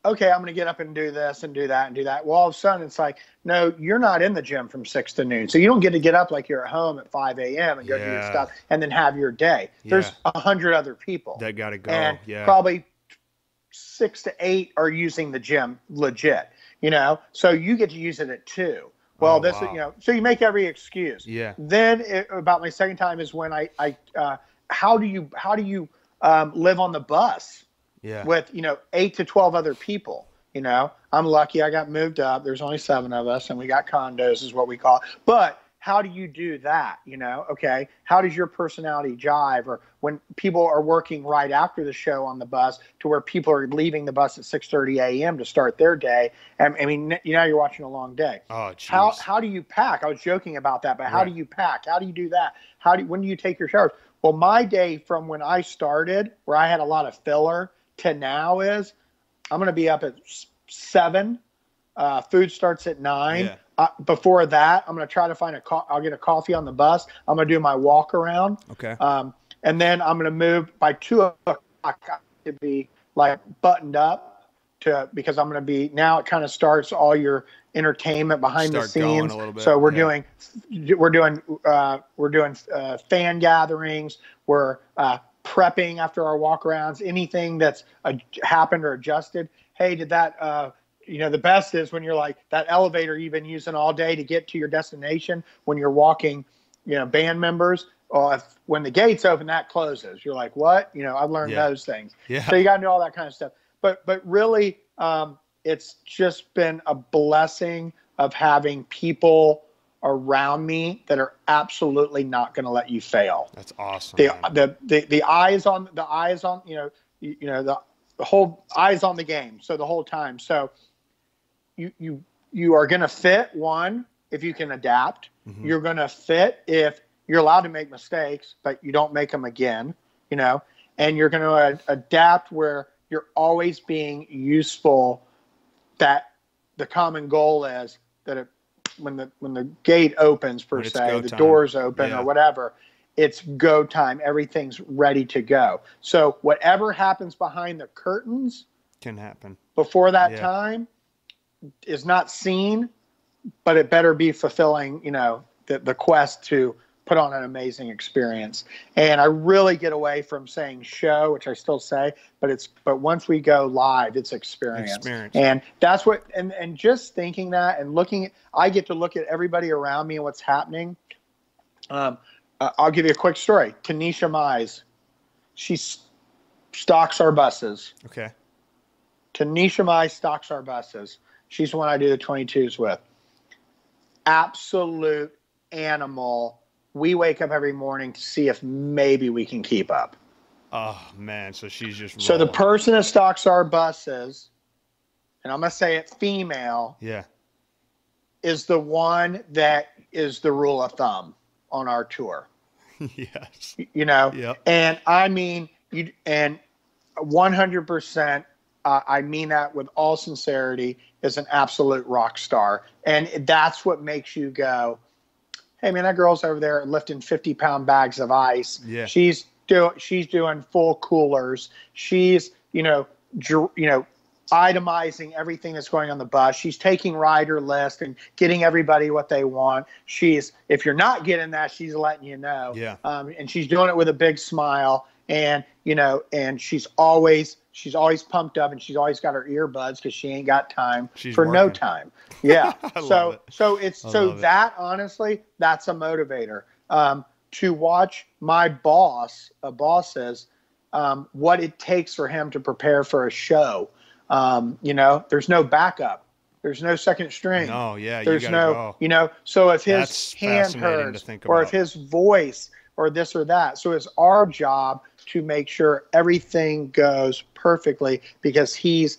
okay, I'm going to get up and do this and do that and do that. Well, all of a sudden it's like, no, you're not in the gym from 6 to noon. So you don't get up like you're at home at 5 a.m. and go do your stuff and then have your day. There's 100 other people that got to go. And probably 6 to 8 are using the gym legit, so you get to use it at 2. Well, wow. So you make every excuse. Yeah. Then about my second time is when how do you live on the bus with, 8 to 12 other people? I'm lucky I got moved up. There's only 7 of us and we got condos is what we call it. But how do you do that? Okay. How does your personality jive? Or when people are working right after the show on the bus to where people are leaving the bus at 6:30 a.m. to start their day. I mean, you're watching a long day. Oh, geez. How do you pack? I was joking about that, but how do you pack? How do you do that? When do you take your showers? Well, my day from when I started, where I had a lot of filler, to now is I'm going to be up at 7. Food starts at 9. Yeah. Before that, I'm going to try to find I'll get a coffee on the bus. I'm going to do my walk around. Okay. And then I'm going to move by 2 o'clock to be like buttoned up because I'm going to be, now it kind of starts all your entertainment behind the scenes. So we're doing fan gatherings. We're prepping after our walk arounds, anything that's happened or adjusted. Hey, did that, the best is when you're like that elevator you've been using all day to get to your destination when you're walking, band members, when the gates open, that closes. You're like, what? I've learned those things. Yeah. So you got to know all that kind of stuff. But really, it's just been a blessing of having people around me that are absolutely not going to let you fail. That's awesome. The eyes on the whole eyes on the game. So the whole time. So you are going to fit if you can adapt. Mm-hmm. You're going to fit if you're allowed to make mistakes, but you don't make them again, and you're going to adapt where you're always being useful. That the common goal is that when the gate opens, per se, the doors open or whatever, it's go time. Everything's ready to go. So whatever happens behind the curtains can happen before that time is not seen, but it better be fulfilling, the quest to put on an amazing experience. And I really get away from saying show, which I still say, but once we go live, it's experience. And that's what, and just thinking that and I get to look at everybody around me and what's happening. I'll give you a quick story. Tanisha Mize, she stocks our buses. Okay. Tanisha Mize stocks our buses. She's the one I do the 22s with. Absolute animal. We wake up every morning to see if maybe we can keep up. Oh, man. So she's just rolling. So the person that stocks our buses, and I'm going to say it female, is the one that is the rule of thumb on our tour. Yes. And I mean, and 100%, I mean that with all sincerity, is an absolute rock star. And that's what makes you go, hey man, that girl's over there lifting 50-pound bags of ice. Yeah. She's doing full coolers. She's, itemizing everything that's going on the bus. She's taking rider list and getting everybody what they want. If you're not getting that, she's letting you know. Yeah. And she's doing it with a big smile. And, and she's always pumped up, and she's always got her earbuds because she ain't got time no time. Yeah. Honestly, that's a motivator. To watch my boss, says, what it takes for him to prepare for a show. There's no backup. There's no second string. No, yeah. There's go. So if his hand hurts or if his voice or this or that. So it's our job to make sure everything goes perfectly because he's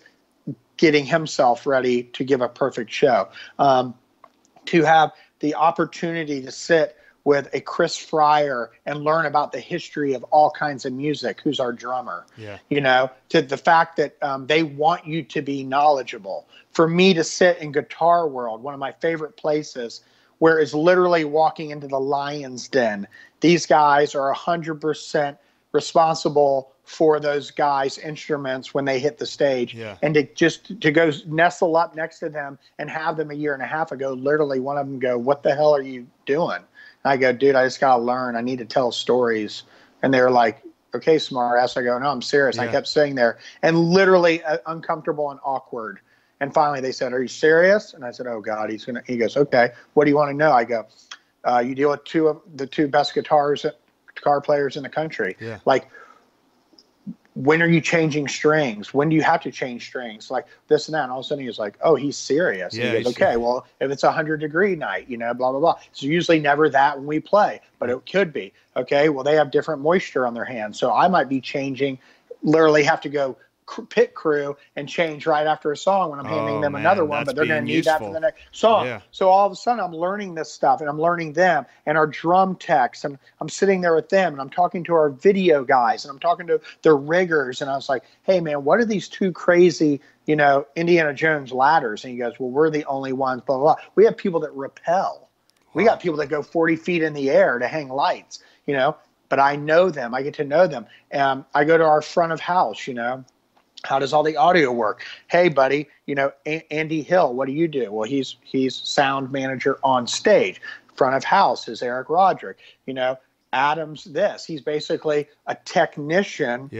getting himself ready to give a perfect show. To have the opportunity to sit with a Chris Fryer and learn about the history of all kinds of music, who's our drummer. Yeah. To the fact that they want you to be knowledgeable. For me to sit in Guitar World, one of my favorite places, where it's literally walking into the lion's den. These guys are 100% responsible for those guys' instruments when they hit the stage. Yeah. And to go nestle up next to them and have them a year and a half ago, literally one of them go, "What the hell are you doing?" I go, "Dude, I just got to learn. I need to tell stories." And they're like, okay, smart ass. I go, no, I'm serious. Yeah. I kept sitting there and literally uncomfortable and awkward. And finally they said, are you serious? And I said, oh God, he goes, okay, what do you want to know? I go, you deal with the two best guitar players in the country. Yeah. Like, when are you changing strings? When do you have to change strings? Like this and that. And all of a sudden he was like, oh, he's serious. Yeah, and he goes, okay, well, if it's 100-degree night, blah, blah, blah. It's usually never that when we play, but it could be. Okay, well, they have different moisture on their hands. So I might be changing, literally have to go pit crew and change right after a song when I'm handing them another one, but they're going to need that for the next song. Yeah. So all of a sudden I'm learning this stuff, and I'm learning them and our drum techs, and I'm sitting there with them, and I'm talking to our video guys, and I'm talking to their riggers, and I was like, hey man, what are these two crazy, Indiana Jones ladders? And he goes, well, we're the only ones, blah, blah, blah. We have people that rappel. We got people that go 40 feet in the air to hang lights, but I know them. I get to know them. I go to our front of house, how does all the audio work? Hey, buddy, Andy Hill, what do you do? Well, he's sound manager on stage. Front of house is Eric Roderick. Adam's this. He's basically a technician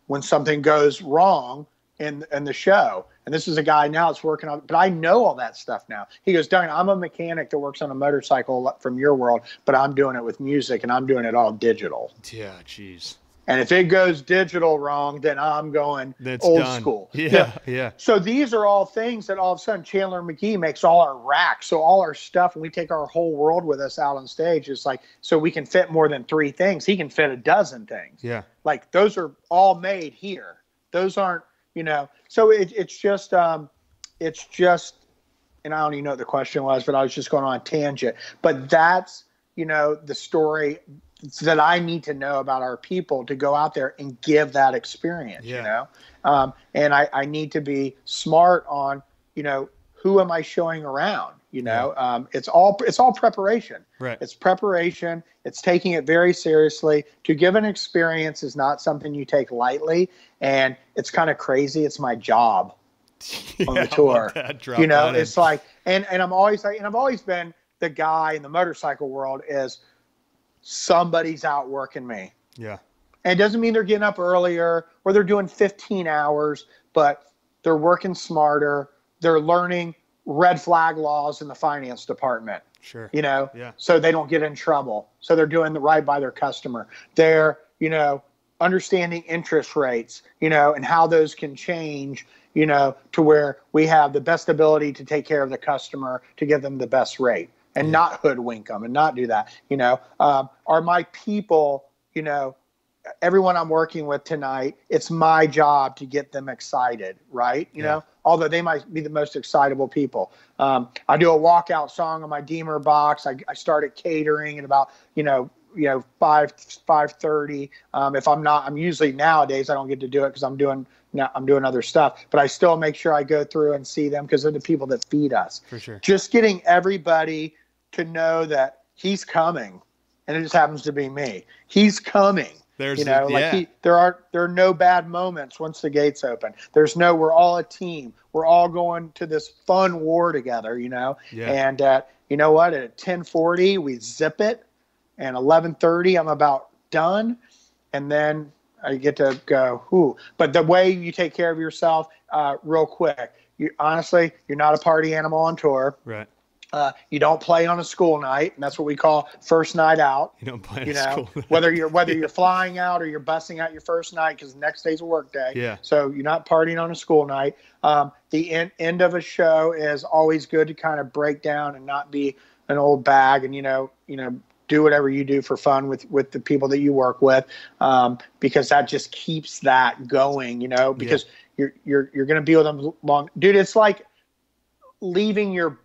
when something goes wrong in the show. And this is a guy now that's working on, but I know all that stuff now. He goes, Duncan, I'm a mechanic that works on a motorcycle from your world, but I'm doing it with music, and I'm doing it all digital. Yeah, jeez. And if it goes digital wrong, then I'm going old school. Yeah. So these are all things that all of a sudden Chandler McGee makes all our racks. So all our stuff, and we take our whole world with us out on stage. It's like, so we can fit more than 3 things. He can fit a dozen things. Yeah. Like those are all made here. Those aren't, so it's just, and I don't even know what the question was, but I was just going on a tangent. But that's, the story that I need to know about our people to go out there and give that experience, and I need to be smart on, who am I showing around? It's all preparation. Right. It's preparation. It's taking it very seriously. To give an experience is not something you take lightly, and it's kind of crazy. It's my job on the tour. It's like, and I'm always like, and I've always been the guy in the motorcycle world is somebody's out working me. Yeah. And it doesn't mean they're getting up earlier or they're doing 15 hours, but they're working smarter. They're learning red flag laws in the finance department. Sure. So they don't get in trouble. So they're doing the right by their customer. They're, understanding interest rates, and how those can change, to where we have the best ability to take care of the customer, to give them the best rate. And not hoodwink them and not do that, are my people, everyone I'm working with tonight, it's my job to get them excited, right? Although they might be the most excitable people. I do a walkout song on my Deemer box. I started catering at about, 5:30. If I'm usually nowadays, I don't get to do it because I'm doing other stuff, but I still make sure I go through and see them because they're the people that feed us. For sure. Just getting everybody to know that he's coming, and it just happens to be me. He's coming. There are no bad moments once the gates open. We're all a team. We're all going to this fun war together, Yeah. And you know what? At 10:40 we zip it, and 11:30 I'm about done, and then I get to go. Whoo! But the way you take care of yourself, real quick. Honestly, you're not a party animal on tour. Right. You don't play on a school night, and that's what we call first night out. You don't play on a school night. whether you're flying out or you're busting out your first night because the next day's a work day. Yeah. So you're not partying on a school night. The end of a show is always good to kind of break down and not be an old bag, and do whatever you do for fun with the people that you work with, because that just keeps that going. Because you're going to be with them long, dude. It's like leaving your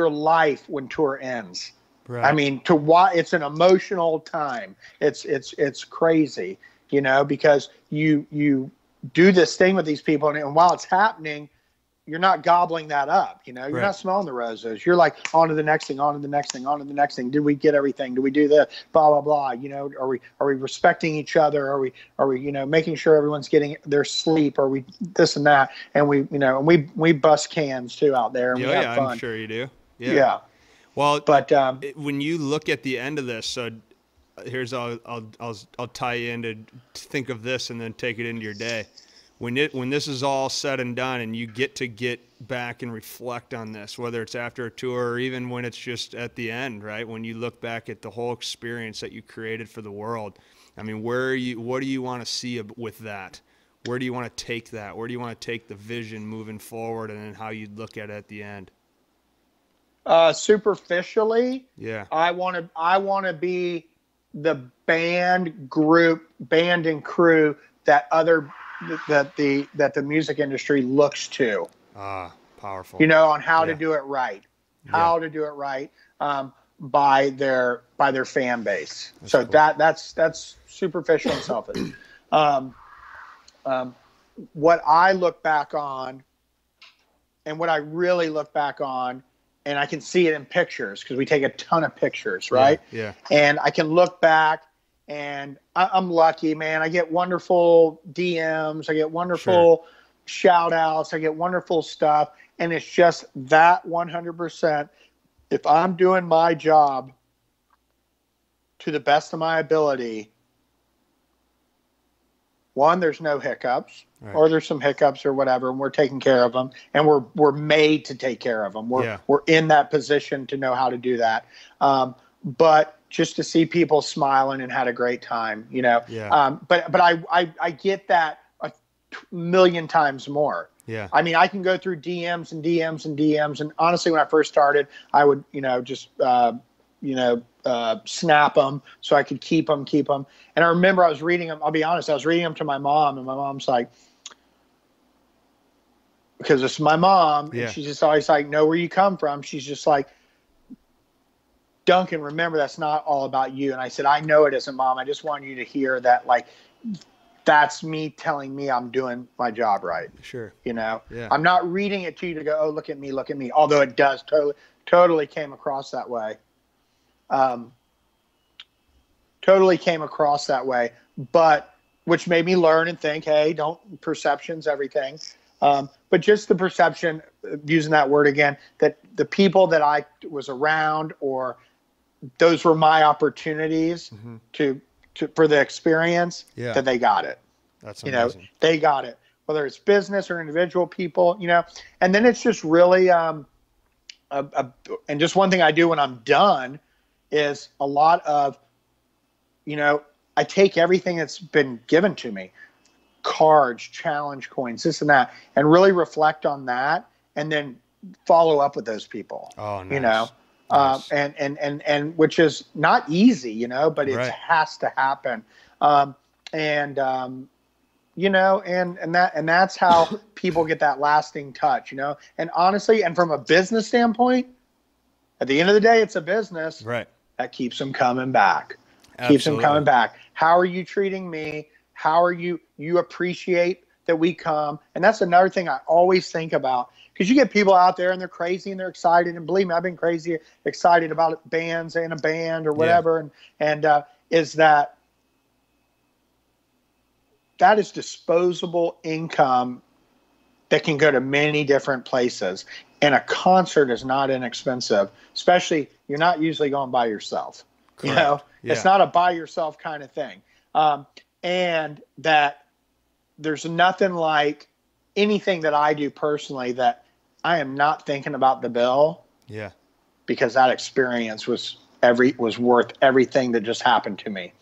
life when tour ends. Right. I mean, it's an emotional time. It's crazy, because you do this thing with these people, and while it's happening, you're not gobbling that up. You're not smelling the roses. You're like, on to the next thing, on to the next thing, on to the next thing. Did we get everything? Did we do this? Blah, blah, blah. Are we respecting each other? Are we making sure everyone's getting their sleep? Are we this and that? And we bust cans too out there, and we have fun. I'm sure you do. Yeah. Well, but when you look at the end of this, so here's I'll tie you into think of this and then take it into your day. When this is all said and done and you get back and reflect on this, whether it's after a tour or even when it's just at the end, right? When you look back at the whole experience that you created for the world, I mean, what do you want to see with that? Where do you want to take that? Where do you want to take the vision moving forward, and then how you look at it at the end? Superficially, yeah, I want to be the band and crew that the music industry looks to. Powerful. You know, on how to do it right, by their fan base. That's cool. That's superficial and selfish. What I look back on, and what I really look back on, and I can see it in pictures because we take a ton of pictures, right? Yeah. And I can look back, and I'm lucky, man. I get wonderful DMs. I get wonderful shout outs. I get wonderful stuff. And it's just that 100%. If I'm doing my job to the best of my ability, one, there's no hiccups, right, or there's some hiccups or whatever, and we're taking care of them, and we're made to take care of them. We're in that position to know how to do that. But just to see people smiling and had a great time, you know. Yeah. But I get that a million times more. Yeah. I mean, I can go through DMs and DMs and DMs, and honestly, when I first started, I would, just snap them so I could keep them. And I remember I was reading them. I'll be honest, I was reading them to my mom, and my mom's like, because it's my mom, and she's just always like, know where you come from. She's just like, Duncan, remember, that's not all about you. And I said, I know it isn't, Mom. I just want you to hear that, like, that's me telling me I'm doing my job right. Sure. Yeah. I'm not reading it to you to go, oh, look at me. Although it does totally came across that way. Totally came across that way, but which made me learn and think, hey, perception's everything. But just the perception, using that word again, that the people that I was around, or those were my opportunities for the experience, that they got it. That's amazing. They got it, whether it's business or individual people, and then it's just really, and just one thing I do when I'm done is a lot of, I take everything that's been given to me, cards, challenge coins, this and that, and really reflect on that, and then follow up with those people. Oh, nice. Nice. And which is not easy, but it has to happen. And that's how people get that lasting touch, and honestly, and from a business standpoint, at the end of the day, it's a business, right? That keeps them coming back. Absolutely. Keeps them coming back. How are you treating me? How are you appreciate that we come? And that's another thing I always think about, because you get people out there and they're crazy and they're excited. And believe me, I've been crazy excited about bands and a band or whatever. And is that is disposable income that can go to many different places. And a concert is not inexpensive, especially you're not usually going by yourself. Correct. It's not a by yourself kind of thing. And that there's nothing like anything that I do personally that I am not thinking about the bill. Yeah. Because that experience was worth everything that just happened to me.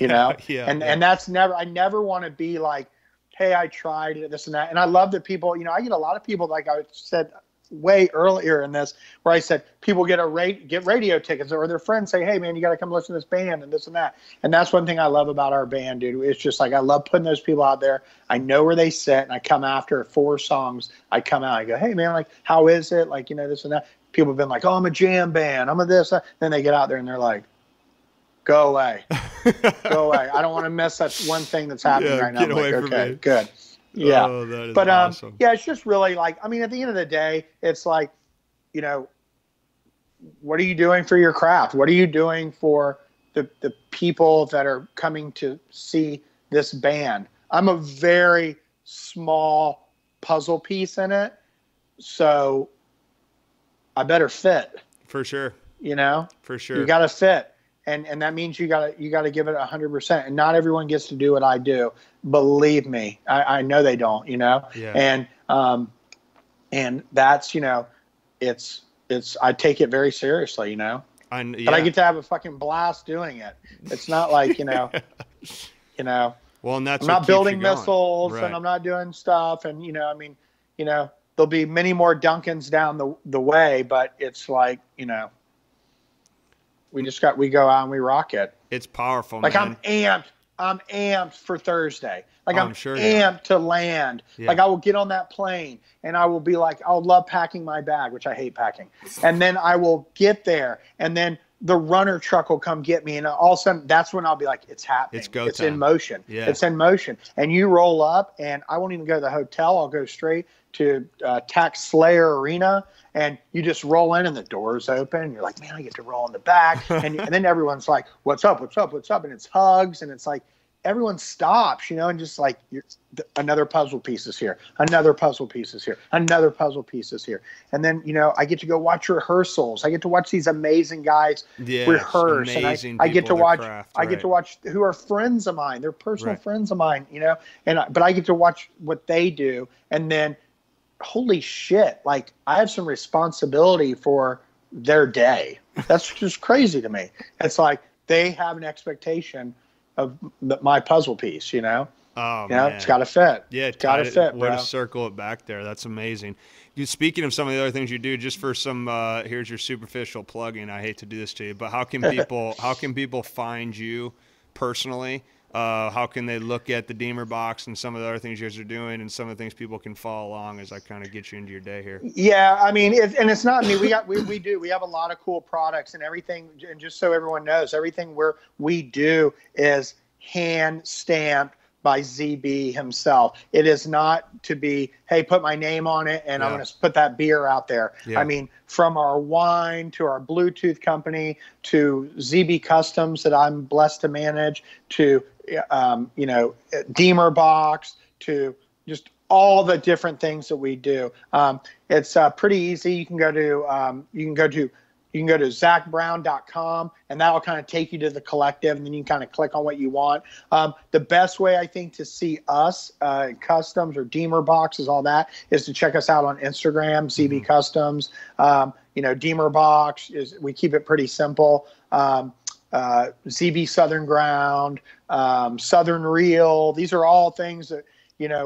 And that's I never want to be like, hey, I tried it, this and that. And I love that people, I get a lot of people, like I said way earlier in this, where I said people get radio tickets, or their friends say, hey man, you got to come listen to this band and this and that. And that's one thing I love about our band, dude. It's just like, I love putting those people out there. I know where they sit, and I come after 4 songs. I come out, I go, hey man, like, how is it? Like, this and that. People have been like, oh, I'm a jam band, I'm a this, that. Then they get out there and they're like, go away. Go away. I don't want to miss that one thing that's happening right now. Get away from me. Good. Yeah. Oh, that is but awesome. it's just really like, at the end of the day, it's like, what are you doing for your craft? What are you doing for the people that are coming to see this band? I'm a very small puzzle piece in it, so I better fit. For sure. For sure. You got to fit. and that means you gotta give it 100%. And not everyone gets to do what I do. Believe me, I know they don't. Yeah. And that's it's I take it very seriously. But I get to have a fucking blast doing it. It's not like Well, and that's I'm not building missiles, right. and I'm not doing stuff, and there'll be many more Duncans down the way, but it's like we go out and we rock it. It's powerful, like man. I'm amped for Thursday. Like I'm sure amped to land. Yeah. Like I will get on that plane and I will be like, I'll love packing my bag, which I hate packing. And then I will get there, and then the runner truck will come get me, and all of a sudden that's when I'll be like, it's happening. It's go It's time. in motion. Yeah. It's in motion. And you roll up, and I won't even go to the hotel. I'll go straight to Tax Slayer Arena, and you just roll in and the doors open. And you're like, man, I get to roll in the back. and then everyone's like, what's up? What's up? What's up? And it's hugs, and it's like everyone stops, and just like another puzzle piece is here, another puzzle piece is here, another puzzle piece is here. And then, I get to go watch rehearsals. I get to watch these amazing guys rehearse. And I get to watch, I get to watch who are friends of mine. They're personal friends of mine, but I get to watch what they do. And then, holy shit, like I have some responsibility for their day. That's just crazy to me. It's like they have an expectation of my puzzle piece, Oh, man. It's got to fit. Yeah, it's got to fit, bro. Way to circle it back there. That's amazing. Speaking of some of the other things you do, just for some, here's your superficial plugging. I hate to do this to you, but how can people find you personally? How can they look at the Deemer box and some of the other things you guys are doing, and some of the things people can follow along as I kind of get you into your day here? Yeah, I mean, it's not me. We have a lot of cool products and everything. And just so everyone knows, everything we do is hand stamped by ZB himself. It is not to be, hey, put my name on it and I'm going to put that beer out there. Yeah. I mean, from our wine to our Bluetooth company to ZB Customs that I'm blessed to manage to, Deemer box to just all the different things that we do. It's pretty easy. You can go to zachbrown.com, and that'll kind of take you to the collective, and then you can kind of click on what you want. The best way, I think, to see us, customs or Deemer boxes, all that, is to check us out on Instagram, ZB Customs. Deemer box we keep it pretty simple. ZB Southern Ground, Southern Reel. These are all things that,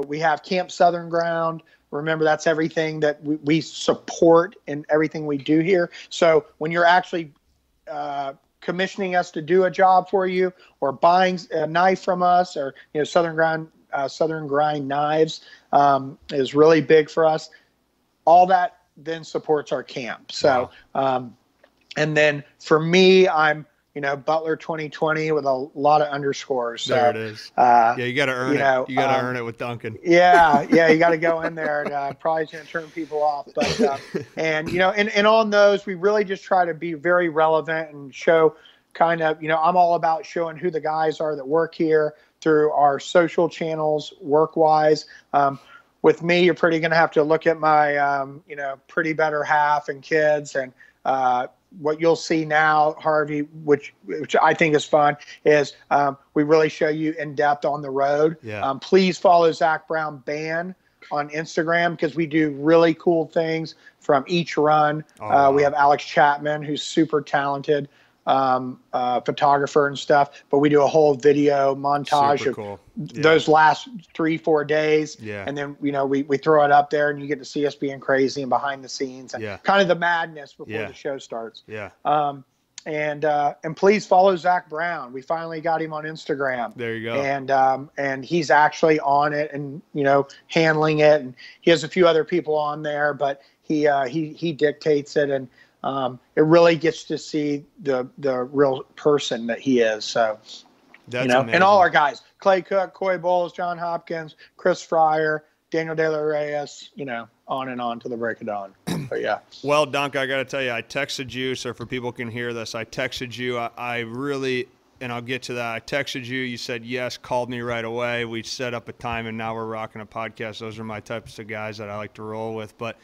we have Camp Southern Ground. Remember, that's everything that we support in everything we do here. So when you're actually commissioning us to do a job for you, or buying a knife from us, or Southern Grind knives is really big for us. All that then supports our camp. So, and then for me, I'm Butler 2020 with a lot of underscores. So, there it is. You got to earn it. You got to earn it with Duncan. Yeah, you got to go in there, and probably going to turn people off. But and on those, we really just try to be very relevant and show kind of, I'm all about showing who the guys are that work here through our social channels, work-wise. With me, you're pretty going to have to look at my, pretty better half and kids, and what you'll see now, Harvey, which I think is fun, is we really show you in depth on the road. Yeah. Please follow Zach Brown Band on Instagram, because we do really cool things from each run. Wow. We have Alex Chapman, who's super talented photographer and stuff, but we do a whole video montage super of cool. those last 3-4 days. Yeah. And then, we throw it up there, and you get to see us being crazy and behind the scenes and kind of the madness before the show starts. Yeah. And please follow Zach Brown. We finally got him on Instagram. There you go. And he's actually on it and, handling it. And he has a few other people on there, but he dictates it. And it really gets to see the real person that he is. So, that's amazing. And all our guys, Clay Cook, Coy Bowles, John Hopkins, Chris Fryer, Daniel De La Reyes, on and on to the break of dawn. But yeah. Well, Dunk, I got to tell you, I texted you, so for people can hear this, I texted you. I really, and I'll get to that. I texted you. You said yes, called me right away. We set up a time, and now we're rocking a podcast. Those are my types of guys that I like to roll with. But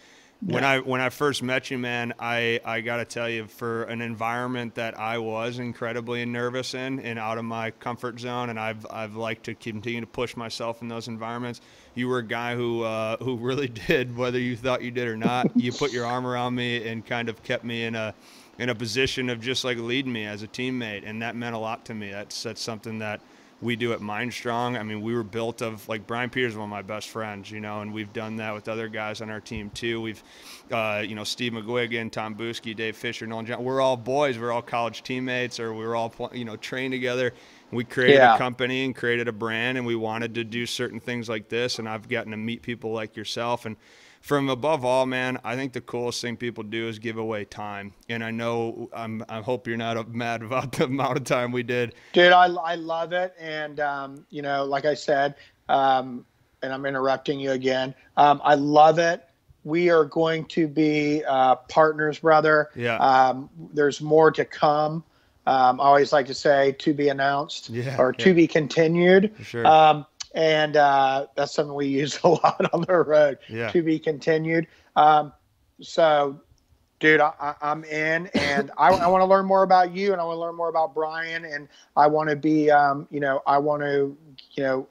When I first met you, man, I got to tell you, for an environment that I was incredibly nervous in and out of my comfort zone, and I've liked to continue to push myself in those environments, you were a guy who really did, whether you thought you did or not. You put your arm around me and kind of kept me in a position of just like leading me as a teammate, and that meant a lot to me. That's something that we do at MindStrong. I mean, we were built of, like, Brian Peters is one of my best friends, and we've done that with other guys on our team too. We've, Steve McGuigan, Tom Buski, Dave Fisher, Nolan John. We're all boys. We're all college teammates, or we were all, trained together. We created a company and created a brand, and we wanted to do certain things like this. And I've gotten to meet people like yourself. And from above all, man, I think the coolest thing people do is give away time. And I know I hope you're not mad about the amount of time we did. Dude, I love it. And, like I said, and I'm interrupting you again, I love it. We are going to be partners, brother. Yeah. There's more to come. I always like to say to be announced or to be continued. For sure. And that's something we use a lot on the road, to be continued. So, dude, I'm in, and I want to learn more about you, and I want to learn more about Brian, and I want to be,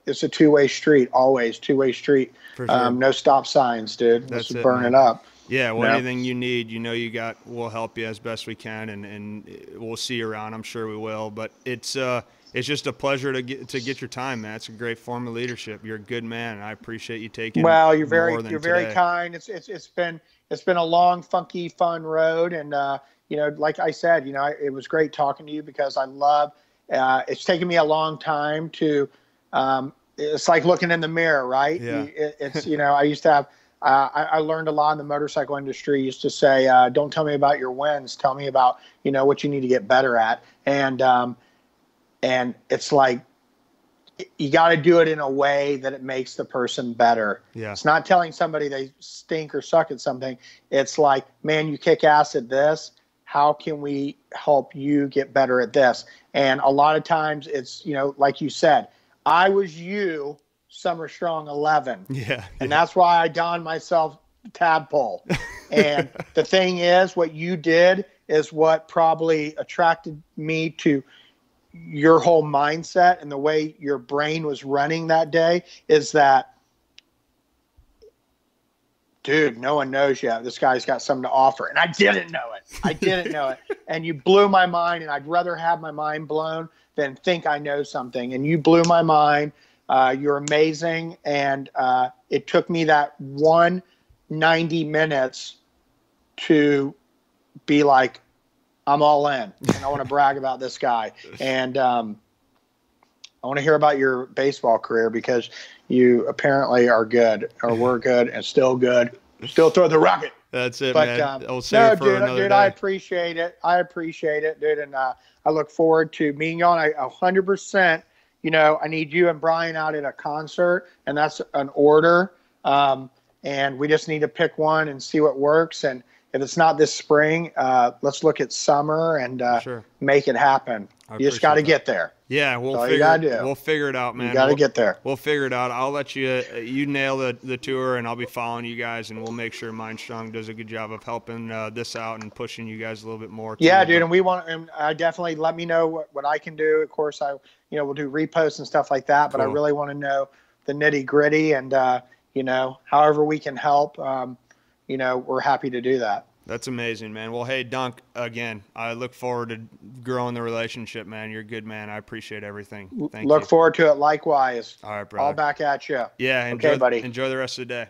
it's a two-way street, always two-way street. For sure. No stop signs, dude. That's Let's burn it up. Yeah, well, anything you need, we'll help you as best we can, and we'll see you around. I'm sure we will, but it's just a pleasure to get your time, man. It's a great form of leadership. You're a good man, and I appreciate you taking. Well, you're very kind. It's been a long, funky, fun road, and like I said, it was great talking to you because I love. It's taken me a long time to. It's like looking in the mirror, right? Yeah. I used to have. I learned a lot in the motorcycle industry. Used to say, "Don't tell me about your wins. Tell me about what you need to get better at." And it's like, you got to do it in a way that it makes the person better. Yeah. It's not telling somebody they stink or suck at something. It's like, man, you kick ass at this. How can we help you get better at this? And a lot of times it's, like you said, I was you, Summer Strong 11. Yeah. And that's why I donned myself tadpole. And the thing is, what you did is what probably attracted me to your whole mindset and the way your brain was running that day is that, dude, no one knows yet. This guy's got something to offer. And I didn't know it. And you blew my mind, and I'd rather have my mind blown than think I know something. And you blew my mind. You're amazing. And it took me that 90 minutes to be like, I'm all in, and I want to brag about this guy. And I want to hear about your baseball career because you apparently are good, or were good, and still good. Still throw the rocket. That's it, but, man. Dude, I appreciate it. Dude. And I look forward to meeting you on 100%. I need you and Brian out at a concert, and that's an order. And we just need to pick one and see what works. And if it's not this spring, let's look at summer and make it happen. You just got to get there. Yeah, we'll figure it out, man. You got to get there. We'll figure it out. I'll let you nail the tour, and I'll be following you guys, and we'll make sure MindStrong does a good job of helping this out and pushing you guys a little bit more. Yeah, dude, and I definitely let me know what I can do. Of course, we'll do reposts and stuff like that, but I really want to know the nitty gritty, and however we can help. We're happy to do that. That's amazing, man. Well, hey, Dunk, again, I look forward to growing the relationship, man. You're a good man. I appreciate everything. Thank you. Look forward to it likewise. All right, brother. All back at you. Yeah, buddy. Enjoy the rest of the day.